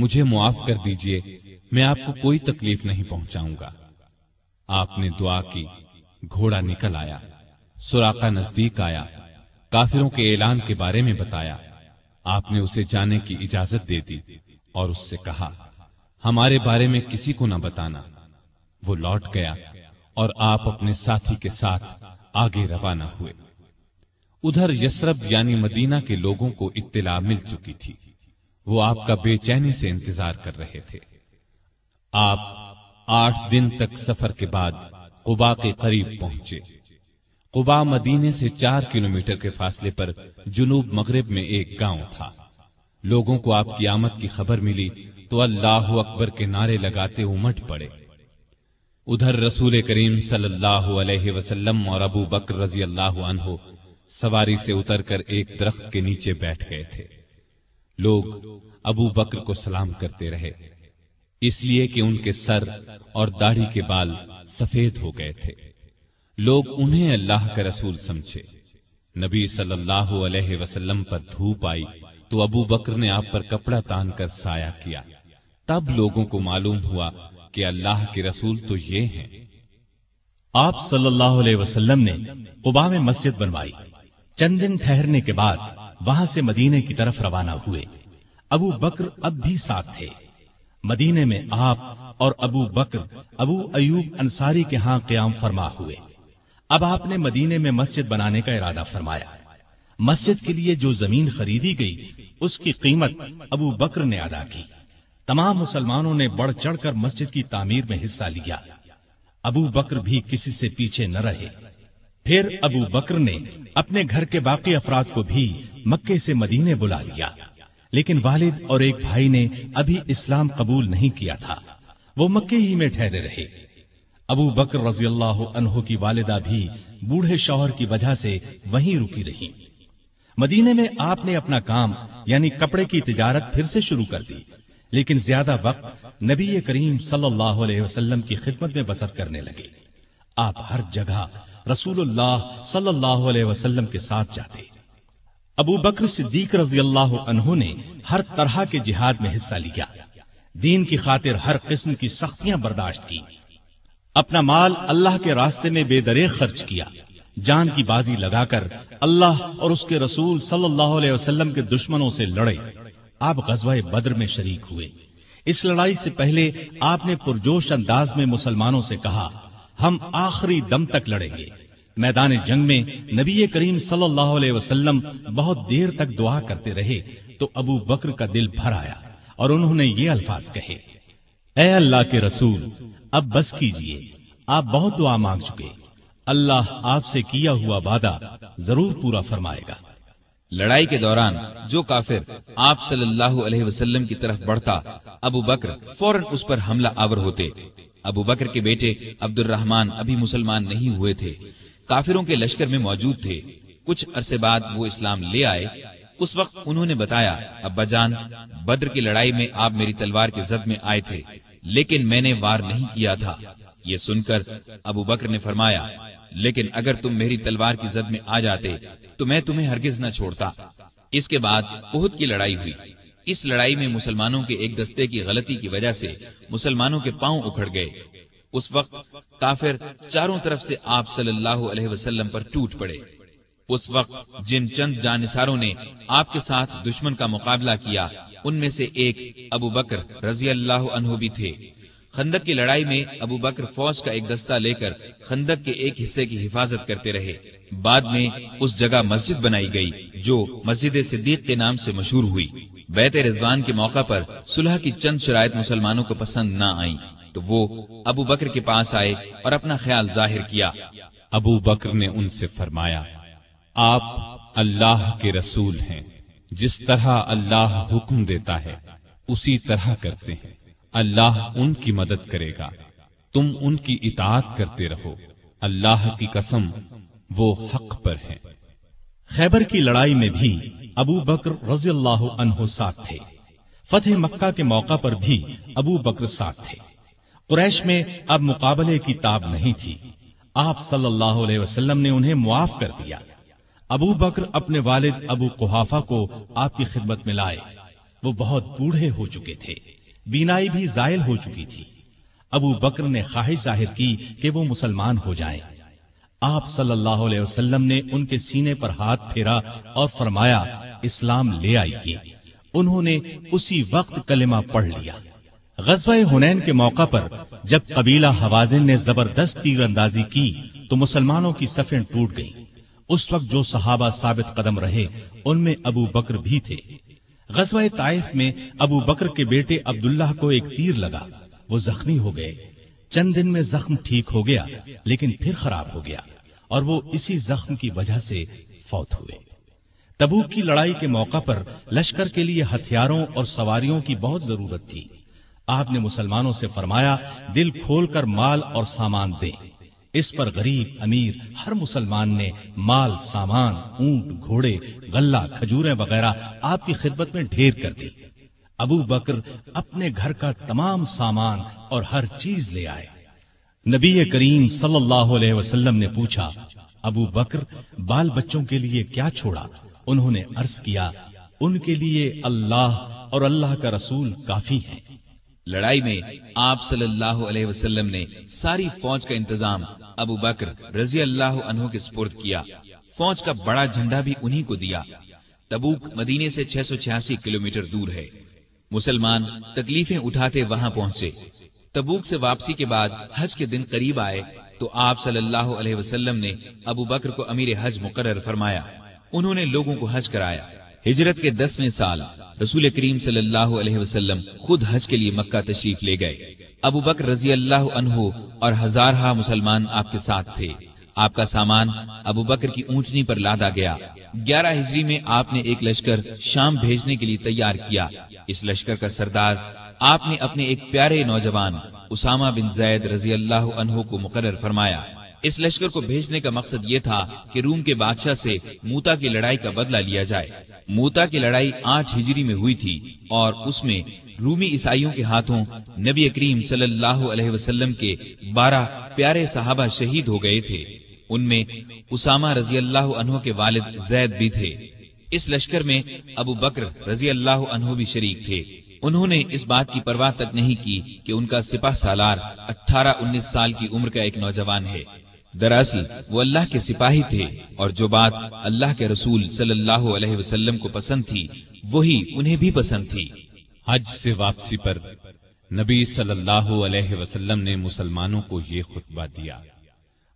مجھے معاف کر دیجئے، میں آپ کو کوئی تکلیف نہیں پہنچاؤں گا۔ آپ نے دعا کی، گھوڑا نکل آیا، سراقہ نزدیک آیا، کافروں کے اعلان کے بارے میں بتایا۔ آپ نے اسے جانے کی اجازت دے دی اور اس سے کہا، ہمارے بارے میں کسی کو نہ بتانا۔ وہ لوٹ گیا اور آپ اپنے ساتھی کے ساتھ آگے روانہ ہوئے۔ ادھر یثرب یعنی مدینہ کے لوگوں کو اطلاع مل چکی تھی، وہ آپ کا بے چینی سے انتظار کر رہے تھے۔ آپ 8 دن تک سفر کے بعد قباء کے قریب پہنچے۔ قباء مدینے سے 4 کلومیٹر کے فاصلے پر جنوب مغرب میں ایک گاؤں تھا۔ لوگوں کو آپ کی آمد کی خبر ملی تو اللہ اکبر کے نعرے لگاتے امٹ پڑے۔ ادھر رسول کریم صلی اللہ علیہ وسلم اور ابو بکر رضی اللہ عنہ سواری سے اتر کر ایک درخت کے نیچے بیٹھ گئے تھے۔ لوگ ابو بکر کو سلام کرتے رہے، اس لیے کہ ان کے سر اور داڑھی کے بال سفید ہو گئے تھے۔ لوگ انہیں اللہ کا رسول سمجھے۔ نبی صلی اللہ علیہ وسلم پر دھوپ آئی تو ابو بکر نے آپ پر کپڑا تان کر سایہ کیا۔ تب لوگوں کو معلوم ہوا کہ اللہ کے رسول تو یہ ہیں۔ آپ صلی اللہ علیہ وسلم نے قباء میں مسجد بنوائی۔ چند دن ٹھہرنے کے بعد وہاں سے مدینے کی طرف روانہ ہوئے۔ ابو بکر اب بھی ساتھ تھے۔ مدینے میں آپ اور ابو بکر ابو ایوب انصاری کے ہاں قیام فرما ہوئے۔ اب آپ نے مدینے میں مسجد بنانے کا ارادہ فرمایا۔ مسجد کے لیے جو زمین خریدی گئی اس کی قیمت ابو بکر نے ادا کی۔ تمام مسلمانوں نے بڑھ چڑھ کر مسجد کی تعمیر میں حصہ لیا۔ ابو بکر بھی کسی سے پیچھے نہ رہے۔ پھر ابو بکر نے اپنے گھر کے باقی افراد کو بھی مکے سے مدینے بلا لیا، لیکن والد اور ایک بھائی نے ابھی اسلام قبول نہیں کیا تھا، وہ مکے ہی میں ٹھہرے رہے۔ ابو بکر رضی اللہ عنہ کی والدہ بھی بوڑھے شوہر کی وجہ سے وہیں رکی رہی۔ مدینے میں آپ نے اپنا کام یعنی کپڑے کی تجارت پھر سے شروع کر دی، لیکن زیادہ وقت نبی کریم صلی اللہ علیہ وسلم کی خدمت میں بسر کرنے لگے۔ آپ ہر جگہ رسول اللہ صلی اللہ علیہ وسلم کے ساتھ جاتے۔ ابو بکر صدیق رضی اللہ عنہ نے ہر طرح کے جہاد میں حصہ لیا، دین کی خاطر ہر قسم کی سختیاں برداشت کی، اپنا مال اللہ کے راستے میں بے دریغ خرچ کیا، جان کی بازی لگا کر اللہ اور اس کے رسول صلی اللہ علیہ وسلم کے دشمنوں سے لڑے۔ آپ غزوہ بدر میں شریک ہوئے۔ اس لڑائی سے پہلے آپ نے پرجوش انداز میں مسلمانوں سے کہا، ہم آخری دم تک لڑیں گے۔ میدان جنگ میں نبی کریم صلی اللہ علیہ وسلم بہت دیر تک دعا کرتے رہے تو ابو بکر کا دل بھر آیا اور انہوں نے یہ الفاظ کہے، اے اللہ کے رسول، اب بس کیجئے، آپ بہت دعا مانگ چکے، اللہ آپ سے کیا ہوا وعدہ ضرور پورا فرمائے گا۔ لڑائی کے دوران جو کافر آپ صلی اللہ علیہ وسلم کی طرف بڑھتا، ابو بکر فوراً اس پر حملہ آور ہوتے۔ ابو بکر کے بیٹے عبد الرحمن ابھی مسلمان نہیں ہوئے تھے، کافروں کے لشکر میں موجود تھے۔ کچھ عرصے بعد وہ اسلام لے آئے۔ اس وقت انہوں نے بتایا، ابا جان، بدر کی لڑائی میں آپ میری تلوار کے زد میں آئے تھے، لیکن میں نے وار نہیں کیا تھا۔ یہ سن کر ابو بکر نے فرمایا، لیکن اگر تم میری تلوار کی زد میں آ جاتے تو میں تمہیں ہرگز نہ چھوڑتا۔ اس کے بعد احد کی لڑائی ہوئی۔ اس لڑائی میں مسلمانوں کے ایک دستے کی غلطی کی وجہ سے مسلمانوں کے پاؤں اکھڑ گئے۔ اس وقت کافر چاروں طرف سے آپ صلی اللہ علیہ وسلم پر ٹوٹ پڑے۔ اس وقت جن چند جانثاروں نے آپ کے ساتھ دشمن کا مقابلہ کیا، ان میں سے ایک ابو بکر رضی اللہ عنہ بھی تھے۔ خندق کی لڑائی میں ابو بکر فوج کا ایک دستہ لے کر خندق کے ایک حصے کی حفاظت کرتے رہے۔ بعد میں اس جگہ مسجد بنائی گئی جو مسجد صدیق کے نام سے مشہور ہوئی۔ بیعت رضوان کے موقع پر صلح کی چند شرائط مسلمانوں کو پسند نہ آئیں تو وہ ابو بکر کے پاس آئے اور اپنا خیال ظاہر کیا۔ ابو بکر نے ان سے فرمایا، آپ اللہ کے رسول ہیں، جس طرح اللہ حکم دیتا ہے اسی طرح کرتے ہیں، اللہ ان کی مدد کرے گا، تم ان کی اطاعت کرتے رہو، اللہ کی قسم وہ حق پر ہیں۔ خیبر کی لڑائی میں بھی ابو بکر رضی اللہ عنہ ساتھ تھے۔ فتح مکہ کے موقع پر بھی ابو بکر ساتھ تھے۔ قریش میں اب مقابلے کی تاب نہیں تھی۔ آپ صلی اللہ علیہ وسلم نے انہیں معاف کر دیا۔ ابو بکر اپنے والد ابو قحافہ کو آپ کی خدمت میں لائے، وہ بہت بوڑھے ہو چکے تھے۔ بینائی بھی زائل ہو چکی تھی۔ ابو بکر نے خواہش ظاہر کی کہ وہ مسلمان ہو جائیں۔ آپ صلی اللہ علیہ وسلم نے ان کے سینے پر ہاتھ پھیرا اور فرمایا اسلام لے آئیے۔ انہوں نے اسی وقت کلمہ پڑھ لیا۔ غزوہ حنین کے موقع پر جب قبیلہ حوازن نے زبردست تیر اندازی کی تو مسلمانوں کی صفیں ٹوٹ گئیں۔ اس وقت جو صحابہ ثابت قدم رہے ان میں ابو بکر بھی تھے۔ غزوہ طائف میں ابو بکر کے بیٹے عبداللہ کو ایک تیر لگا، وہ زخمی ہو گئے۔ چند دن میں زخم ٹھیک ہو گیا لیکن پھر خراب ہو گیا اور وہ اسی زخم کی وجہ سے فوت ہوئے۔ تبوک کی لڑائی کے موقع پر لشکر کے لیے ہتھیاروں اور سواریوں کی بہت ضرورت تھی۔ آپ نے مسلمانوں سے فرمایا دل کھول کر مال اور سامان دیں۔ اس پر غریب امیر ہر مسلمان نے مال، سامان، اونٹ، گھوڑے، غلہ، کھجوریں وغیرہ آپ کی خدمت میں ڈھیر کر دی۔ ابو بکر اپنے گھر کا تمام سامان اور ہر چیز لے آئے۔ نبی کریم صلی اللہ علیہ وسلم نے پوچھا ابو بکر بال بچوں کے لیے کیا چھوڑا؟ انہوں نے عرض کیا ان کے لیے اللہ اور اللہ کا رسول کافی ہیں۔ لڑائی میں آپ صلی اللہ علیہ وسلم نے ساری فوج کا انتظام ابو بکر رضی اللہ عنہ کے سپرد کیا۔ فوج کا بڑا جھنڈا بھی انہی کو دیا۔ تبوک مدینے سے 686 کلومیٹر دور ہے۔ مسلمان تکلیفیں اٹھاتے وہاں پہنچے۔ تبوک سے واپسی کے بعد حج کے دن قریب آئے تو آپ صلی اللہ علیہ وسلم نے ابو بکر کو امیر حج مقرر فرمایا۔ انہوں نے لوگوں کو حج کرایا۔ ہجرت کے 10ویں سال رسول کریم صلی اللہ علیہ وسلم خود حج کے لیے مکہ تشریف لے گئے۔ ابو بکر رضی اللہ عنہ اور ہزارہا مسلمان آپ کے ساتھ تھے۔ آپ کا سامان ابو بکر کی اونٹنی پر لادا گیا۔ 11 ہجری میں آپ نے ایک لشکر شام بھیجنے کے لیے تیار کیا۔ اس لشکر کا سردار آپ نے اپنے ایک پیارے نوجوان اسامہ بن زید رضی اللہ عنہ کو مقرر فرمایا۔ اس لشکر کو بھیجنے کا مقصد یہ تھا کہ روم کے بادشاہ سے موتا کی لڑائی کا بدلہ لیا جائے۔ موتا کی لڑائی 8 ہجری میں ہوئی تھی اور اس میں رومی عیسائیوں کے ہاتھوں نبی کریم صلی اللہ علیہ وسلم کے 12 پیارے صحابہ شہید ہو گئے تھے۔ ان میں اسامہ رضی اللہ عنہ کے والد زید بھی تھے۔ اس لشکر میں ابو بکر رضی اللہ عنہ بھی شریک تھے۔ انہوں نے اس بات کی پرواہ تک نہیں کی کہ ان کا سپہ سالار 18-19 سال کی عمر کا ایک نوجوان ہے۔ دراصل وہ اللہ کے سپاہی تھے اور جو بات اللہ کے رسول صلی اللہ علیہ وسلم کو پسند تھی وہی انہیں بھی پسند تھی۔ حج سے واپسی پر نبی صلی اللہ علیہ وسلم نے مسلمانوں کو یہ خطبہ دیا،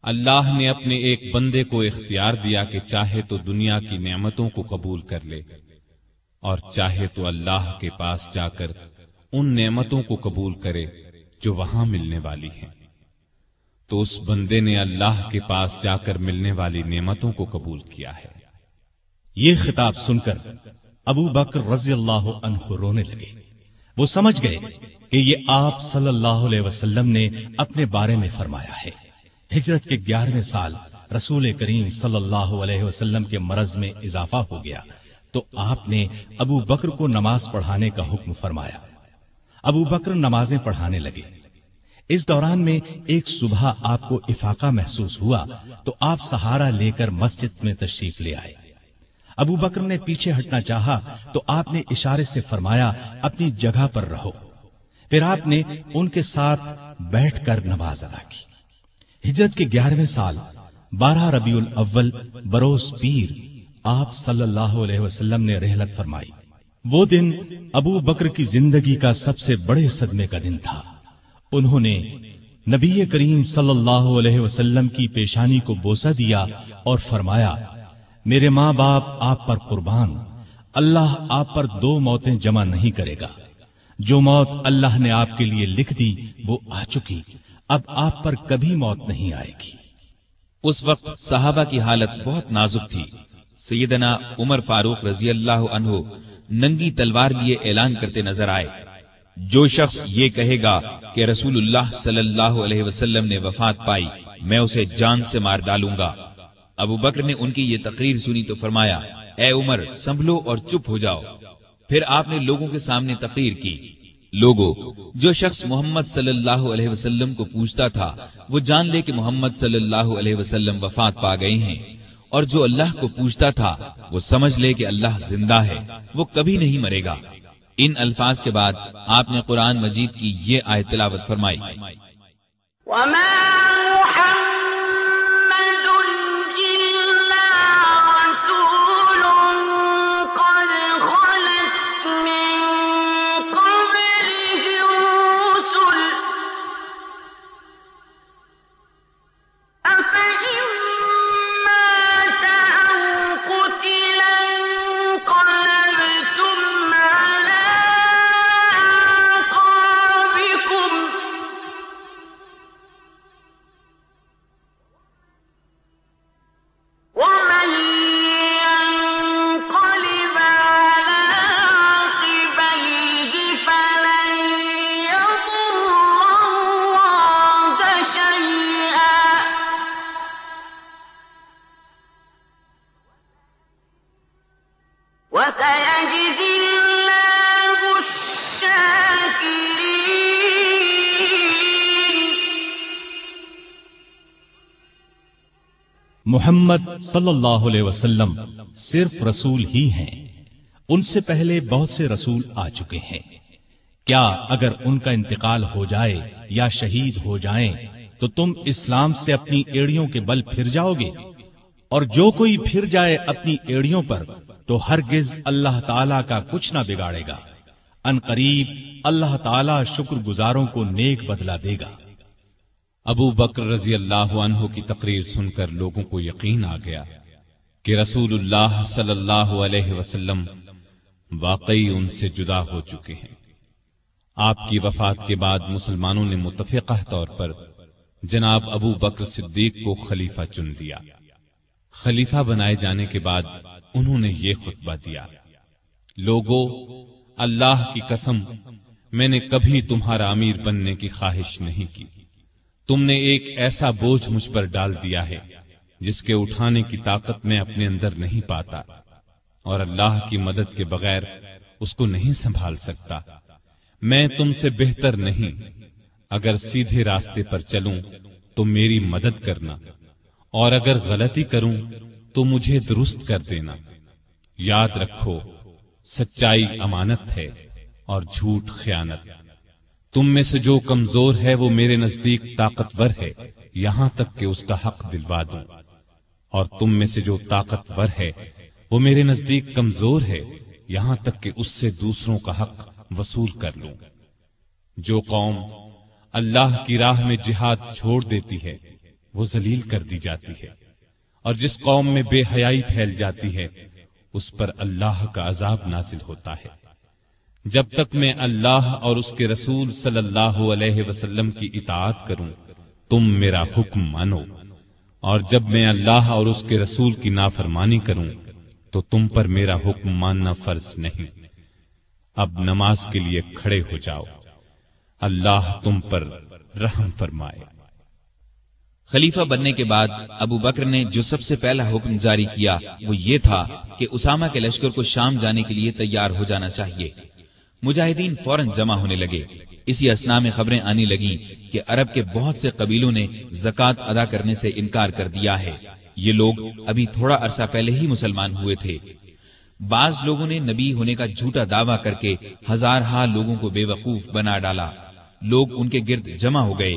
اللہ نے اپنے ایک بندے کو اختیار دیا کہ چاہے تو دنیا کی نعمتوں کو قبول کر لے اور چاہے تو اللہ کے پاس جا کر ان نعمتوں کو قبول کرے جو وہاں ملنے والی ہیں۔ تو اس بندے نے اللہ کے پاس جا کر ملنے والی نعمتوں کو قبول کیا ہے۔ یہ خطاب سن کر ابو بکر رضی اللہ عنہ رونے لگے۔ وہ سمجھ گئے کہ یہ آپ صلی اللہ علیہ وسلم نے اپنے بارے میں فرمایا ہے۔ ہجرت کے 11ویں سال رسول کریم صلی اللہ علیہ وسلم کے مرض میں اضافہ ہو گیا تو آپ نے ابو بکر کو نماز پڑھانے کا حکم فرمایا۔ ابو بکر نمازیں پڑھانے لگے۔ اس دوران میں ایک صبح آپ کو افاقہ محسوس ہوا تو آپ سہارا لے کر مسجد میں تشریف لے آئے۔ ابو بکر نے پیچھے ہٹنا چاہا تو آپ نے اشارے سے فرمایا اپنی جگہ پر رہو۔ پھر آپ نے ان کے ساتھ بیٹھ کر نماز ادا کی۔ ہجرت کے 11ویں سال 12 ربیع الاول بروز پیر آپ صلی اللہ علیہ وسلم نے رحلت فرمائی۔ وہ دن ابو بکر کی زندگی کا سب سے بڑے صدمے کا دن تھا۔ انہوں نے نبی کریم صلی اللہ علیہ وسلم کی پیشانی کو بوسہ دیا اور فرمایا میرے ماں باپ آپ پر قربان، اللہ آپ پر 2 موتیں جمع نہیں کرے گا۔ جو موت اللہ نے آپ کے لیے لکھ دی وہ آ چکی، اب آپ پر کبھی موت نہیں آئے گی۔ اس وقت صحابہ کی حالت بہت نازک تھی۔ سیدنا عمر فاروق رضی اللہ عنہ ننگی تلوار لیے اعلان کرتے نظر آئے، جو شخص یہ کہے گا کہ رسول اللہ صلی اللہ علیہ وسلم نے وفات پائی میں اسے جان سے مار ڈالوں گا۔ ابو بکر نے ان کی یہ تقریر سنی تو فرمایا اے عمر سنبھلو اور چپ ہو جاؤ۔ پھر آپ نے لوگوں کے سامنے تقریر کی، لوگو جو شخص محمد صلی اللہ علیہ وسلم کو پوچھتا تھا وہ جان لے کہ محمد صلی اللہ علیہ وسلم وفات پا گئے ہیں، اور جو اللہ کو پوچھتا تھا وہ سمجھ لے کہ اللہ زندہ ہے، وہ کبھی نہیں مرے گا۔ ان الفاظ کے بعد آپ نے قرآن مجید کی یہ آیت تلاوت فرمائی: وما محمد إلا رسول قد خلت من قبله الرسل أفإن مات أو قتل انقلبتم على أعقابكم ومن ينقلب على عقبيه فلن يضر الله شيئا وسيجزي الله الشاكرين. محمد صلی اللہ علیہ وسلم صرف رسول ہی ہیں، ان سے پہلے بہت سے رسول آ چکے ہیں۔ کیا اگر ان کا انتقال ہو جائے یا شہید ہو جائیں تو تم اسلام سے اپنی ایڑیوں کے بل پھر جاؤ گے؟ اور جو کوئی پھر جائے اپنی ایڑیوں پر تو ہرگز اللہ تعالیٰ کا کچھ نہ بگاڑے گا۔ ان قریب اللہ تعالیٰ شکر گزاروں کو نیک بدلہ دے گا۔ ابو بکر رضی اللہ عنہ کی تقریر سن کر لوگوں کو یقین آ گیا کہ رسول اللہ صلی اللہ علیہ وسلم واقعی ان سے جدا ہو چکے ہیں۔ آپ کی وفات کے بعد مسلمانوں نے متفقہ طور پر جناب ابو بکر صدیق کو خلیفہ چن لیا۔ خلیفہ بنائے جانے کے بعد انہوں نے یہ خطبہ دیا: لوگو، اللہ کی قسم، میں نے کبھی تمہارا امیر بننے کی خواہش نہیں کی۔ تم نے ایک ایسا بوجھ مجھ پر ڈال دیا ہے جس کے اٹھانے کی طاقت میں اپنے اندر نہیں پاتا، اور اللہ کی مدد کے بغیر اس کو نہیں سنبھال سکتا۔ میں تم سے بہتر نہیں، اگر سیدھے راستے پر چلوں تو میری مدد کرنا، اور اگر غلطی کروں تو مجھے درست کر دینا۔ یاد رکھو، سچائی امانت ہے اور جھوٹ خیانت۔ تم میں سے جو کمزور ہے وہ میرے نزدیک طاقتور ہے، یہاں تک کہ اس کا حق دلوا دوں، اور تم میں سے جو طاقتور ہے وہ میرے نزدیک کمزور ہے، یہاں تک کہ اس سے دوسروں کا حق وصول کر لوں۔ جو قوم اللہ کی راہ میں جہاد چھوڑ دیتی ہے وہ ذلیل کر دی جاتی ہے، اور جس قوم میں بے حیائی پھیل جاتی ہے اس پر اللہ کا عذاب نازل ہوتا ہے۔ جب تک میں اللہ اور اس کے رسول صلی اللہ علیہ وسلم کی اطاعت کروں تم میرا حکم مانو، اور جب میں اللہ اور اس کے رسول کی نافرمانی کروں تو تم پر میرا حکم ماننا فرض نہیں۔ اب نماز کے لیے کھڑے ہو جاؤ، اللہ تم پر رحم فرمائے۔ خلیفہ بننے کے بعد ابو بکر نے جو سب سے پہلا حکم جاری کیا وہ یہ تھا کہ اسامہ کے لشکر کو شام جانے کے لیے تیار ہو جانا چاہیے۔ مجاہدین فوراً جمع ہونے لگے۔ اسی اثنا میں خبریں آنے لگیں کہ عرب کے بہت سے قبیلوں نے زکوٰۃ ادا کرنے سے انکار کر دیا ہے۔ یہ لوگ ابھی تھوڑا عرصہ پہلے ہی مسلمان ہوئے تھے۔ بعض لوگوں نے نبی ہونے کا جھوٹا دعویٰ کر کے ہزارہا لوگوں کو بے وقوف بنا ڈالا۔ لوگ ان کے گرد جمع ہو گئے۔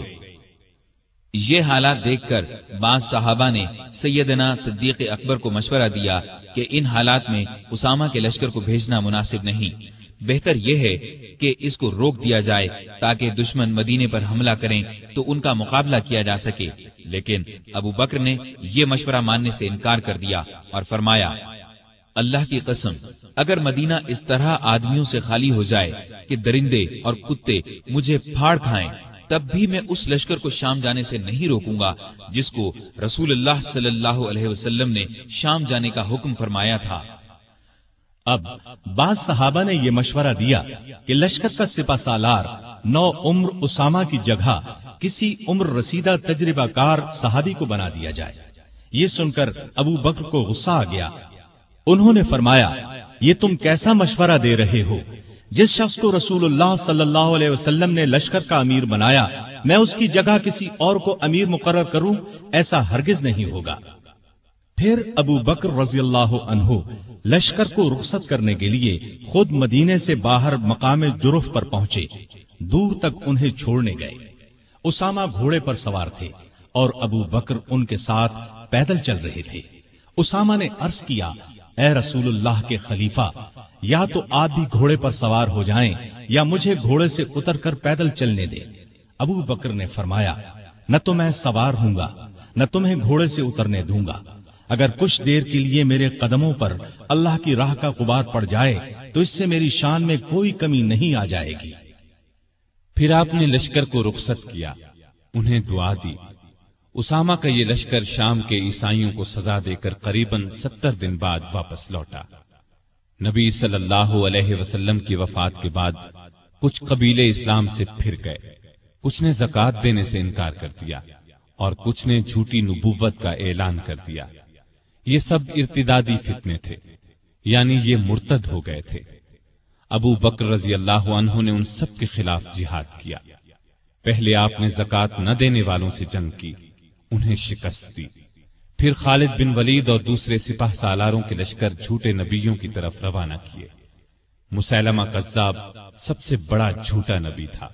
یہ حالات دیکھ کر بعض صحابہ نے سیدنا صدیق اکبر کو مشورہ دیا کہ ان حالات میں اسامہ کے لشکر کو بھیجنا مناسب نہیں، بہتر یہ ہے کہ اس کو روک دیا جائے تاکہ دشمن مدینے پر حملہ کریں تو ان کا مقابلہ کیا جا سکے۔ لیکن ابو بکر نے یہ مشورہ ماننے سے انکار کر دیا اور فرمایا، اللہ کی قسم، اگر مدینہ اس طرح آدمیوں سے خالی ہو جائے کہ درندے اور کتے مجھے پھاڑ کھائیں، تب بھی میں اس لشکر کو شام جانے سے نہیں روکوں گا جس کو رسول اللہ صلی اللہ علیہ وسلم نے شام جانے کا حکم فرمایا تھا۔ اب بعض صحابہ نے یہ مشورہ دیا کہ لشکر کا سپہ سالار نو عمر اسامہ کی جگہ کسی عمر رسیدہ تجربہ کار صحابی کو بنا دیا جائے۔ یہ سن کر ابو بکر کو غصہ آ گیا۔ انہوں نے فرمایا، یہ تم کیسا مشورہ دے رہے ہو؟ جس شخص کو رسول اللہ صلی اللہ علیہ وسلم نے لشکر کا امیر بنایا، میں اس کی جگہ کسی اور کو امیر مقرر کروں، ایسا ہرگز نہیں ہوگا۔ پھر ابو بکر رضی اللہ عنہ لشکر کو رخصت کرنے کے لیے خود مدینے سے باہر مقام جرف پر پہنچے، دور تک انہیں چھوڑنے گئے۔ اسامہ گھوڑے پر سوار تھے اور ابو بکر ان کے ساتھ پیدل چل رہے تھے۔ اسامہ نے عرض کیا، اے رسول اللہ کے خلیفہ، یا تو آپ بھی گھوڑے پر سوار ہو جائیں یا مجھے گھوڑے سے اتر کر پیدل چلنے دیں۔ ابو بکر نے فرمایا، نہ تو میں سوار ہوں گا نہ تمہیں گھوڑے سے اترنے دوں گا۔ اگر کچھ دیر کے لیے میرے قدموں پر اللہ کی راہ کا غبار پڑ جائے تو اس سے میری شان میں کوئی کمی نہیں آ جائے گی۔ پھر آپ نے لشکر کو رخصت کیا، انہیں دعا دی۔ اسامہ کا یہ لشکر شام کے عیسائیوں کو سزا دے کر قریباً 70 دن بعد واپس لوٹا۔ نبی صلی اللہ علیہ وسلم کی وفات کے بعد کچھ قبیلے اسلام سے پھر گئے، کچھ نے زکوٰۃ دینے سے انکار کر دیا اور کچھ نے جھوٹی نبوت کا اعلان کر دیا۔ یہ سب ارتدادی فتنے تھے، یعنی یہ مرتد ہو گئے تھے۔ ابو بکر رضی اللہ عنہ نے ان سب کے خلاف جہاد کیا۔ پہلے آپ نے زکوٰۃ نہ دینے والوں سے جنگ کی، انہیں شکست دی۔ پھر خالد بن ولید اور دوسرے سپاہ سالاروں کے لشکر جھوٹے نبیوں کی طرف روانہ کیے۔ مسیلمہ کذاب سب سے بڑا جھوٹا نبی تھا۔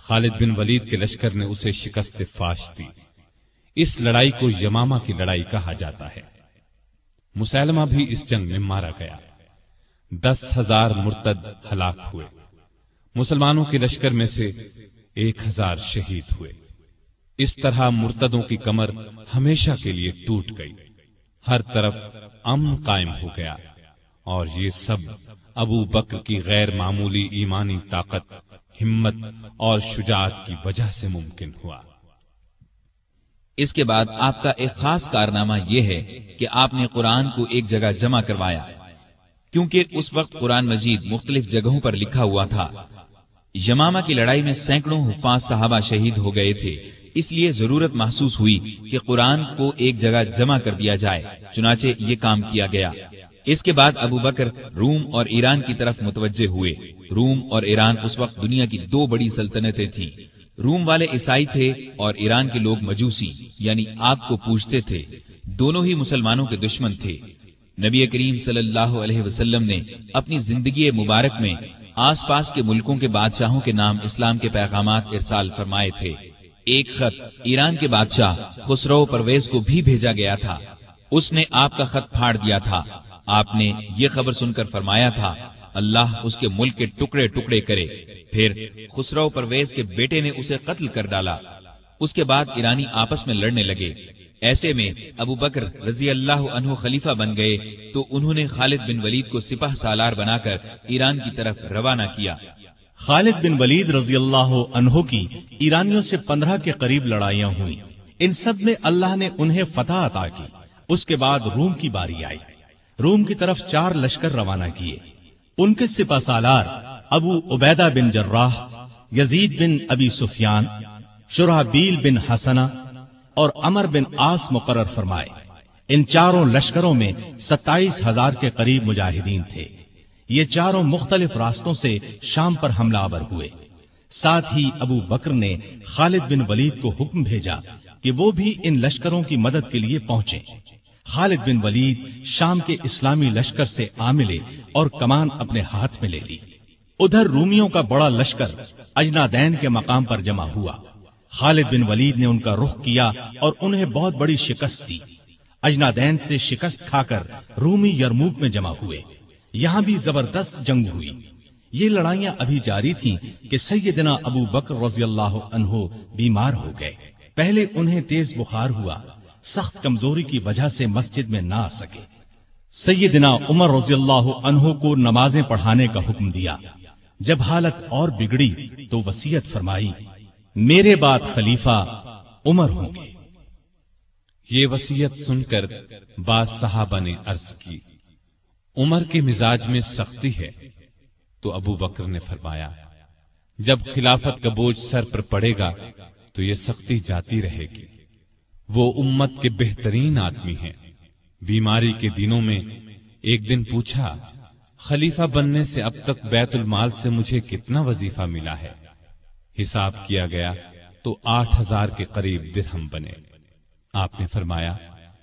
خالد بن ولید کے لشکر نے اسے شکست فاش دی۔ اس لڑائی کو یمامہ کی لڑائی کہا جاتا ہے۔ مسیلمہ بھی اس جنگ میں مارا گیا۔ 10,000 مرتد ہلاک ہوئے۔ مسلمانوں کے لشکر میں سے 1,000 شہید ہوئے۔ اس طرح مرتدوں کی کمر ہمیشہ کے لیے ٹوٹ گئی، ہر طرف امن قائم ہو گیا، اور یہ سب ابو بکر کی غیر معمولی ایمانی طاقت، ہمت اور شجاعت کی وجہ سے ممکن ہوا۔ اس کے بعد آپ کا ایک خاص کارنامہ یہ ہے کہ آپ نے قرآن کو ایک جگہ جمع کروایا، کیونکہ اس وقت قرآن مجید مختلف جگہوں پر لکھا ہوا تھا۔ یمامہ کی لڑائی میں سینکڑوں حفاظ صحابہ شہید ہو گئے تھے، اس لیے ضرورت محسوس ہوئی کہ قرآن کو ایک جگہ جمع کر دیا جائے، چنانچہ یہ کام کیا گیا۔ اس کے بعد ابو بکر روم اور ایران کی طرف متوجہ ہوئے۔ روم اور ایران اس وقت دنیا کی 2 بڑی سلطنتیں تھیں۔ روم والے عیسائی تھے اور ایران کے لوگ مجوسی یعنی آگ کو پوجتے تھے۔ دونوں ہی مسلمانوں کے دشمن تھے۔ نبی کریم صلی اللہ علیہ وسلم نے اپنی زندگی مبارک میں آس پاس کے ملکوں کے بادشاہوں کے نام اسلام کے پیغامات ارسال فرمائے تھے۔ ایک خط ایران کے بادشاہ خسرو پرویز کو بھی بھیجا گیا تھا۔ اس نے آپ کا خط پھاڑ دیا تھا۔ آپ نے یہ خبر سن کر فرمایا تھا، اللہ اس کے ملک کے ٹکڑے ٹکڑے کرے۔ پھر خسرو پرویز کے بیٹے نے اسے قتل کر ڈالا۔ اس کے بعد ایرانی آپس میں لڑنے لگے۔ ایسے میں ابو بکر رضی اللہ عنہ خلیفہ بن گئے تو انہوں نے خالد بن ولید کو سپاہ سالار بنا کر ایران کی طرف روانہ کیا۔ خالد بن ولید رضی اللہ عنہ کی ایرانیوں سے 15 کے قریب لڑائیاں ہوئیں۔ ان سب میں اللہ نے انہیں فتح عطا کی۔ اس کے بعد روم کی باری آئی۔ روم کی طرف 4 لشکر روانہ کیے۔ ان کے سپہ سالار ابو عبیدہ بن جراح، یزید بن ابی سفیان، شرحبیل بن حسنہ اور عمر بن عاص مقرر فرمائے۔ ان 4 لشکروں میں 27,000 کے قریب مجاہدین تھے۔ یہ 4 مختلف راستوں سے شام پر حملہ آور ہوئے۔ ساتھ ہی ابو بکر نے خالد بن ولید کو حکم بھیجا کہ وہ بھی ان لشکروں کی مدد کے لیے پہنچیں۔ خالد بن ولید شام کے اسلامی لشکر سے آ ملے اور کمان اپنے ہاتھ میں لے لی۔ ادھر رومیوں کا بڑا لشکر اجنادین کے مقام پر جمع ہوا۔ خالد بن ولید نے ان کا رخ کیا اور انہیں بہت بڑی شکست دی۔ اجنادین سے شکست کھا کر رومی یرموک میں جمع ہوئے۔ یہاں بھی زبردست جنگ ہوئی۔ یہ لڑائیاں ابھی جاری تھیں کہ سیدنا ابو بکر رضی اللہ عنہ بیمار ہو گئے۔ پہلے انہیں تیز بخار ہوا، سخت کمزوری کی وجہ سے مسجد میں نہ آ سکے۔ سیدنا عمر رضی اللہ عنہ کو نمازیں پڑھانے کا حکم دیا۔ جب حالت اور بگڑی تو وصیت فرمائی، میرے بعد خلیفہ عمر ہوں گے۔ یہ وصیت سن کر بعض صحابہ نے عرض کی، عمر کے مزاج میں سختی ہے۔ تو ابو بکر نے فرمایا، جب خلافت کا بوجھ سر پر پڑے گا تو یہ سختی جاتی رہے گی۔ وہ امت کے بہترین آدمی ہیں۔ بیماری کے دنوں میں ایک دن پوچھا، خلیفہ بننے سے اب تک بیت المال سے مجھے کتنا وظیفہ ملا ہے؟ حساب کیا گیا تو 8,000 کے قریب درہم بنے۔ آپ نے فرمایا،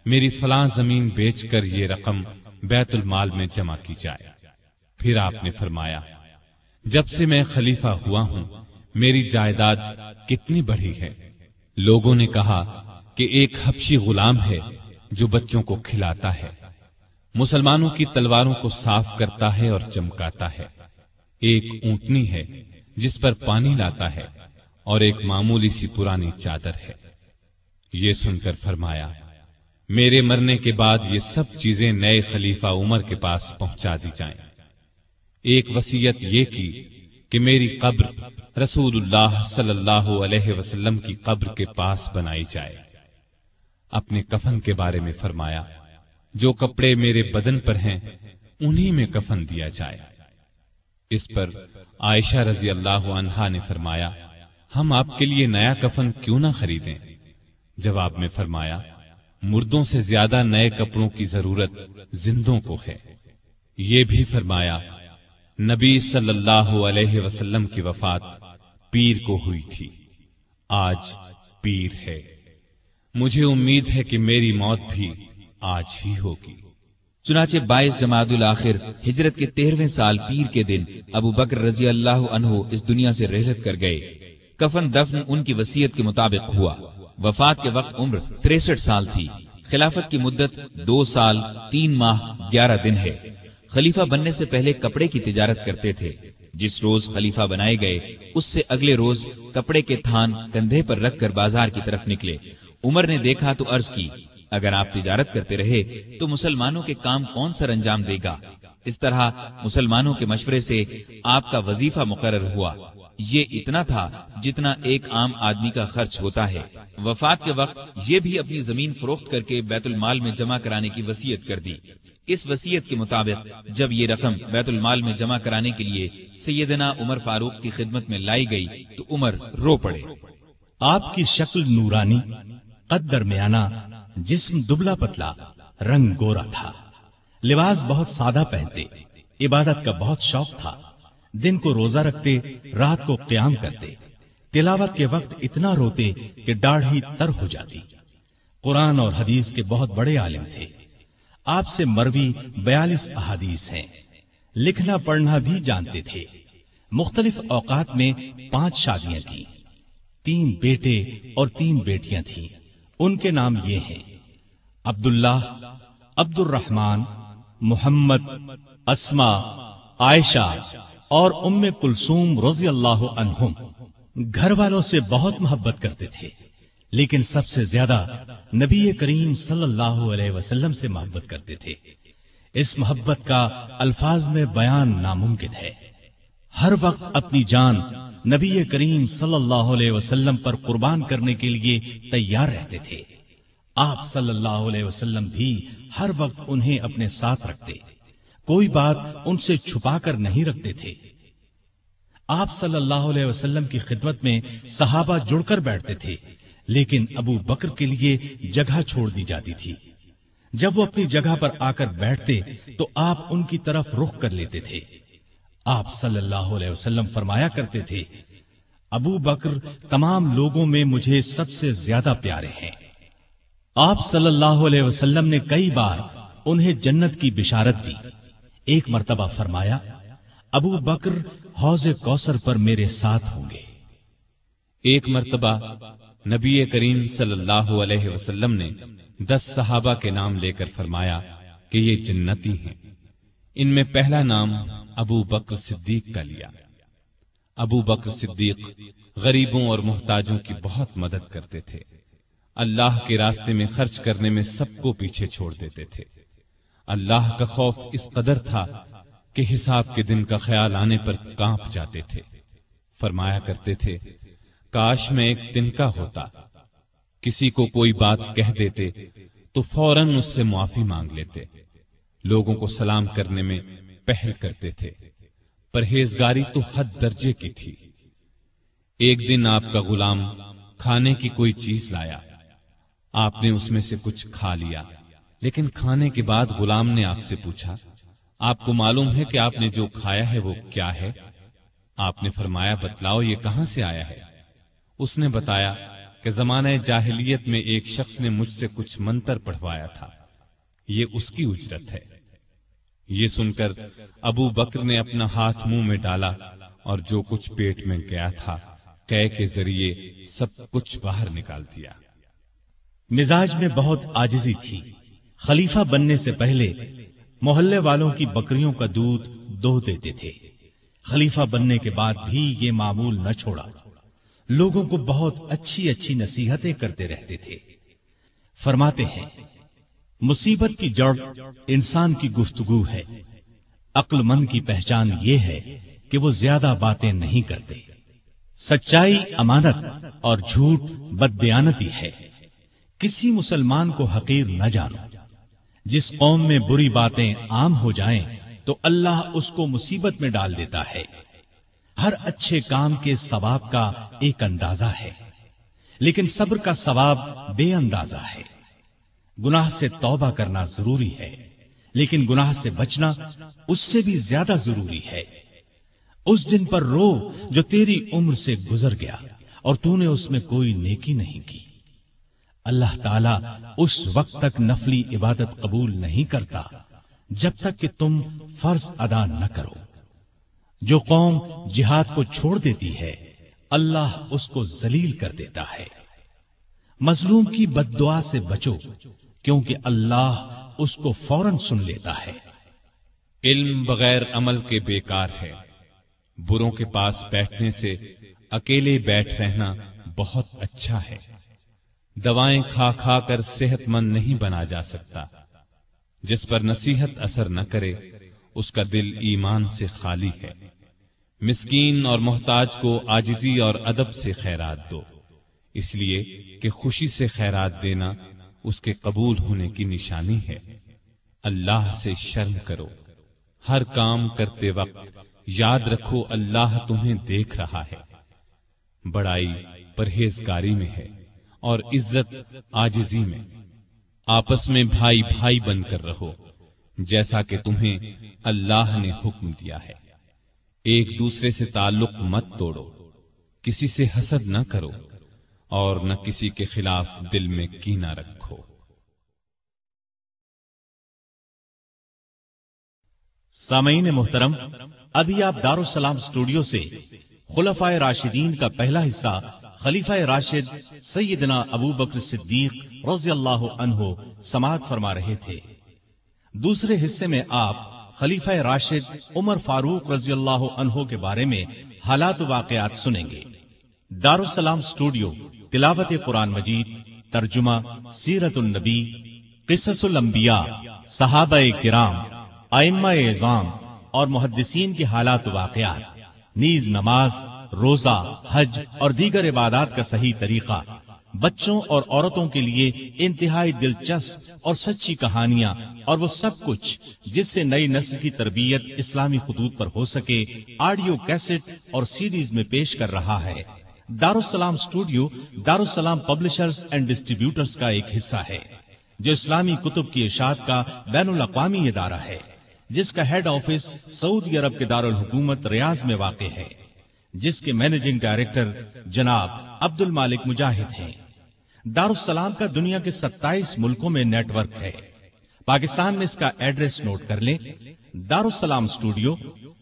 میری فلاں زمین بیچ کر یہ رقم بیت المال میں جمع کی جائے۔ پھر آپ نے فرمایا جب سے میں خلیفہ ہوا ہوں میری جائیداد کتنی بڑھی ہے؟ لوگوں نے کہا کہ ایک حبشی غلام ہے جو بچوں کو کھلاتا ہے، مسلمانوں کی تلواروں کو صاف کرتا ہے اور چمکاتا ہے، ایک اونٹنی ہے جس پر پانی لاتا ہے، اور ایک معمولی سی پرانی چادر ہے۔ یہ سن کر فرمایا میرے مرنے کے بعد یہ سب چیزیں نئے خلیفہ عمر کے پاس پہنچا دی جائیں۔ ایک وصیت یہ کی کہ میری قبر رسول اللہ صلی اللہ علیہ وسلم کی قبر کے پاس بنائی جائے۔ اپنے کفن کے بارے میں فرمایا جو کپڑے میرے بدن پر ہیں انہی میں کفن دیا جائے۔ اس پر عائشہ رضی اللہ عنہا نے فرمایا ہم آپ کے لیے نیا کفن کیوں نہ خریدیں؟ جواب میں فرمایا مردوں سے زیادہ نئے کپڑوں کی ضرورت زندوں کو ہے۔ یہ بھی فرمایا نبی صلی اللہ علیہ وسلم کی وفات پیر کو ہوئی تھی، آج پیر ہے، مجھے امید ہے کہ میری موت بھی آج ہی ہوگی۔ چنانچہ 22 جمادی الاخر ہجرت کے 13ویں سال پیر کے دن ابو بکر رضی اللہ عنہ اس دنیا سے رحلت کر گئے۔ کفن دفن ان کی وصیت کے مطابق ہوا۔ وفات کے وقت عمر 63 سال تھی۔ خلافت کی مدت 2 سال 3 ماہ 11 دن ہے۔ خلیفہ بننے سے پہلے کپڑے کی تجارت کرتے تھے۔ جس روز خلیفہ بنائے گئے اس سے اگلے روز کپڑے کے تھان کندھے پر رکھ کر بازار کی طرف نکلے۔ عمر نے دیکھا تو عرض کی اگر آپ تجارت کرتے رہے تو مسلمانوں کے کام کون سر انجام دے گا؟ اس طرح مسلمانوں کے مشورے سے آپ کا وظیفہ مقرر ہوا۔ یہ اتنا تھا جتنا ایک عام آدمی کا خرچ ہوتا ہے۔ وفات کے وقت یہ بھی اپنی زمین فروخت کر کے بیت المال میں جمع کرانے کی وصیت کر دی۔ اس وصیت کے مطابق جب یہ رقم بیت المال میں جمع کرانے کے لیے سیدنا عمر فاروق کی خدمت میں لائی گئی تو عمر رو پڑے۔ آپ کی شکل نورانی، قد درمیانہ، جسم دبلا پتلا، رنگ گورا تھا، لباس بہت سادہ پہنتے، عبادت کا بہت شوق تھا، دن کو روزہ رکھتے، رات کو قیام کرتے، تلاوت کے وقت اتنا روتے کہ داڑھی تر ہو جاتی۔ قرآن اور حدیث کے بہت بڑے عالم تھے۔ آپ سے مروی 42 احادیث ہیں۔ لکھنا پڑھنا بھی جانتے تھے۔ مختلف اوقات میں 5 شادیاں کی، 3 بیٹے اور 3 بیٹیاں تھیں۔ ان کے نام یہ ہیں عبداللہ، عبد الرحمن، محمد، اسما، عائشہ اور ام کلثوم رضی اللہ عنہم۔ گھر والوں سے بہت محبت کرتے تھے، لیکن سب سے زیادہ نبی کریم صلی اللہ علیہ وسلم سے محبت کرتے تھے۔ اس محبت کا الفاظ میں بیان ناممکن ہے۔ ہر وقت اپنی جان نبی کریم صلی اللہ علیہ وسلم پر قربان کرنے کے لیے تیار رہتے تھے۔ آپ صلی اللہ علیہ وسلم بھی ہر وقت انہیں اپنے ساتھ رکھتے، کوئی بات ان سے چھپا کر نہیں رکھتے تھے۔ آپ صلی اللہ علیہ وسلم کی خدمت میں صحابہ جڑ کر بیٹھتے تھے، لیکن ابو بکر کے لیے جگہ چھوڑ دی جاتی تھی۔ جب وہ اپنی جگہ پر آ کر بیٹھتے تو آپ ان کی طرف رخ کر لیتے تھے۔ آپ صلی اللہ علیہ وسلم فرمایا کرتے تھے ابو بکر تمام لوگوں میں مجھے سب سے زیادہ پیارے ہیں۔ آپ صلی اللہ علیہ وسلم نے کئی بار انہیں جنت کی بشارت دی۔ ایک مرتبہ فرمایا ابو بکر حوض کوثر پر میرے ساتھ ہوں گے۔ ایک مرتبہ نبی کریم صلی اللہ علیہ وسلم نے 10 صحابہ کے نام لے کر فرمایا کہ یہ جنتی ہیں۔ ان میں پہلا نام ابو بکر صدیق کا لیا۔ ابو بکر صدیق غریبوں اور محتاجوں کی بہت مدد کرتے تھے۔ اللہ کے راستے میں خرچ کرنے میں سب کو پیچھے چھوڑ دیتے تھے۔ اللہ کا خوف اس قدر تھا کہ حساب کے دن کا خیال آنے پر کانپ جاتے تھے۔ فرمایا کرتے تھے کاش میں ایک تنکا ہوتا، کسی کو کوئی بات کہہ دیتے تو فوراً اس سے معافی مانگ لیتے۔ لوگوں کو سلام کرنے میں پہل کرتے تھے۔ پرہیزگاری تو حد درجے کی تھی۔ ایک دن آپ کا غلام کھانے کی کوئی چیز لایا، آپ نے اس میں سے کچھ کھا لیا، لیکن کھانے کے بعد غلام نے آپ سے پوچھا آپ کو معلوم ہے کہ آپ نے جو کھایا ہے وہ کیا ہے؟ آپ نے فرمایا بتلاؤ یہ کہاں سے آیا ہے؟ اس نے بتایا کہ زمانہ جاہلیت میں ایک شخص نے مجھ سے کچھ منتر پڑھوایا تھا، یہ اس کی اجرت ہے۔ یہ سن کر ابو بکر نے اپنا ہاتھ منہ میں ڈالا اور جو کچھ پیٹ میں گیا تھا قے کے ذریعے سب کچھ باہر نکال دیا۔ مزاج میں بہت عاجزی تھی۔ خلیفہ بننے سے پہلے محلے والوں کی بکریوں کا دودھ دو دیتے تھے۔ خلیفہ بننے کے بعد بھی یہ معمول نہ چھوڑا، لوگوں کو بہت اچھی اچھی نصیحتیں کرتے رہتے تھے۔ فرماتے ہیں مصیبت کی جڑ انسان کی گفتگو ہے، عقل مند کی پہچان یہ ہے کہ وہ زیادہ باتیں نہیں کرتے۔ سچائی امانت اور جھوٹ بددیانتی ہے۔ کسی مسلمان کو حقیر نہ جانو۔ جس قوم میں بری باتیں عام ہو جائیں تو اللہ اس کو مصیبت میں ڈال دیتا ہے۔ ہر اچھے کام کے ثواب کا ایک اندازہ ہے، لیکن صبر کا ثواب بے اندازہ ہے۔ گناہ سے توبہ کرنا ضروری ہے، لیکن گناہ سے بچنا اس سے بھی زیادہ ضروری ہے۔ اس دن پر رو جو تیری عمر سے گزر گیا اور تو نے اس میں کوئی نیکی نہیں کی۔ اللہ تعالیٰ اس وقت تک نفلی عبادت قبول نہیں کرتا جب تک کہ تم فرض ادا نہ کرو۔ جو قوم جہاد کو چھوڑ دیتی ہے اللہ اس کو ذلیل کر دیتا ہے۔ مظلوم کی بد دعا سے بچو کیونکہ اللہ اس کو فوراً سن لیتا ہے۔ علم بغیر عمل کے بیکار ہے۔ بروں کے پاس بیٹھنے سے اکیلے بیٹھ رہنا بہت اچھا ہے۔ دوائیں کھا کھا کر صحت مند نہیں بنا جا سکتا۔ جس پر نصیحت اثر نہ کرے اس کا دل ایمان سے خالی ہے۔ مسکین اور محتاج کو عاجزی اور ادب سے خیرات دو، اس لیے کہ خوشی سے خیرات دینا اس کے قبول ہونے کی نشانی ہے۔ اللہ سے شرم کرو۔ ہر کام کرتے وقت یاد رکھو اللہ تمہیں دیکھ رہا ہے۔ بڑائی پرہیزگاری میں ہے اور عزت عاجزی میں۔ آپس میں بھائی بھائی بن کر رہو جیسا کہ تمہیں اللہ نے حکم دیا ہے۔ ایک دوسرے سے تعلق مت توڑو، کسی سے حسد نہ کرو اور نہ کسی کے خلاف دل میں کینہ رکھو۔ سامعین محترم، ابھی آپ دارالسلام اسٹوڈیو سے خلفائے راشدین کا پہلا حصہ خلیفہ راشد سیدنا ابو بکر صدیق رضی اللہ عنہ سماعت فرما رہے تھے۔ دوسرے حصے میں آپ خلیفہ راشد عمر فاروق رضی اللہ عنہ کے بارے میں حالات و واقعات سنیں گے۔ دارالسلام اسٹوڈیو تلاوت قرآن مجید، ترجمہ، سیرت النبی، قصص الانبیاء، صحابہ کرام، ائمہ اعظام اور محدثین کے حالات و واقعات، نیز نماز، روزہ، حج اور دیگر عبادات کا صحیح طریقہ، بچوں اور عورتوں کے لیے انتہائی دلچسپ اور سچی کہانیاں اور وہ سب کچھ جس سے نئی نسل کی تربیت اسلامی خطوط پر ہو سکے، آڈیو کیسٹ اور سیڈیز میں پیش کر رہا ہے۔ دارالسلام اسٹوڈیو دارالسلام پبلشرز اینڈ ڈسٹریبیوٹرز کا ایک حصہ ہے جو اسلامی کتب کی اشاعت کا بین الاقوامی ادارہ ہے، جس کا ہیڈ آفس سعودی عرب کے دارالحکومت ریاض میں واقع ہے، جس کے مینیجنگ ڈائریکٹر جناب عبد المالک مجاہد ہیں۔ دارالسلام کا دنیا کے 27 ملکوں میں نیٹ ورک ہے۔ پاکستان میں اس کا ایڈریس نوٹ کر لیں۔ دارالسلام اسٹوڈیو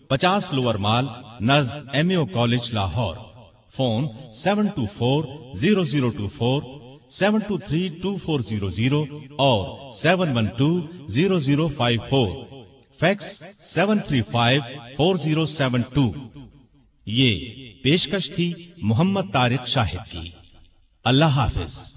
50 لوور مال نزد MAO کالج لاہور۔ فون 724-0024 723-2400 اور 712-0054۔ فیکس 735-4072۔ یہ پیشکش تھی محمد طارق شاہد کی۔ اللہ حافظ۔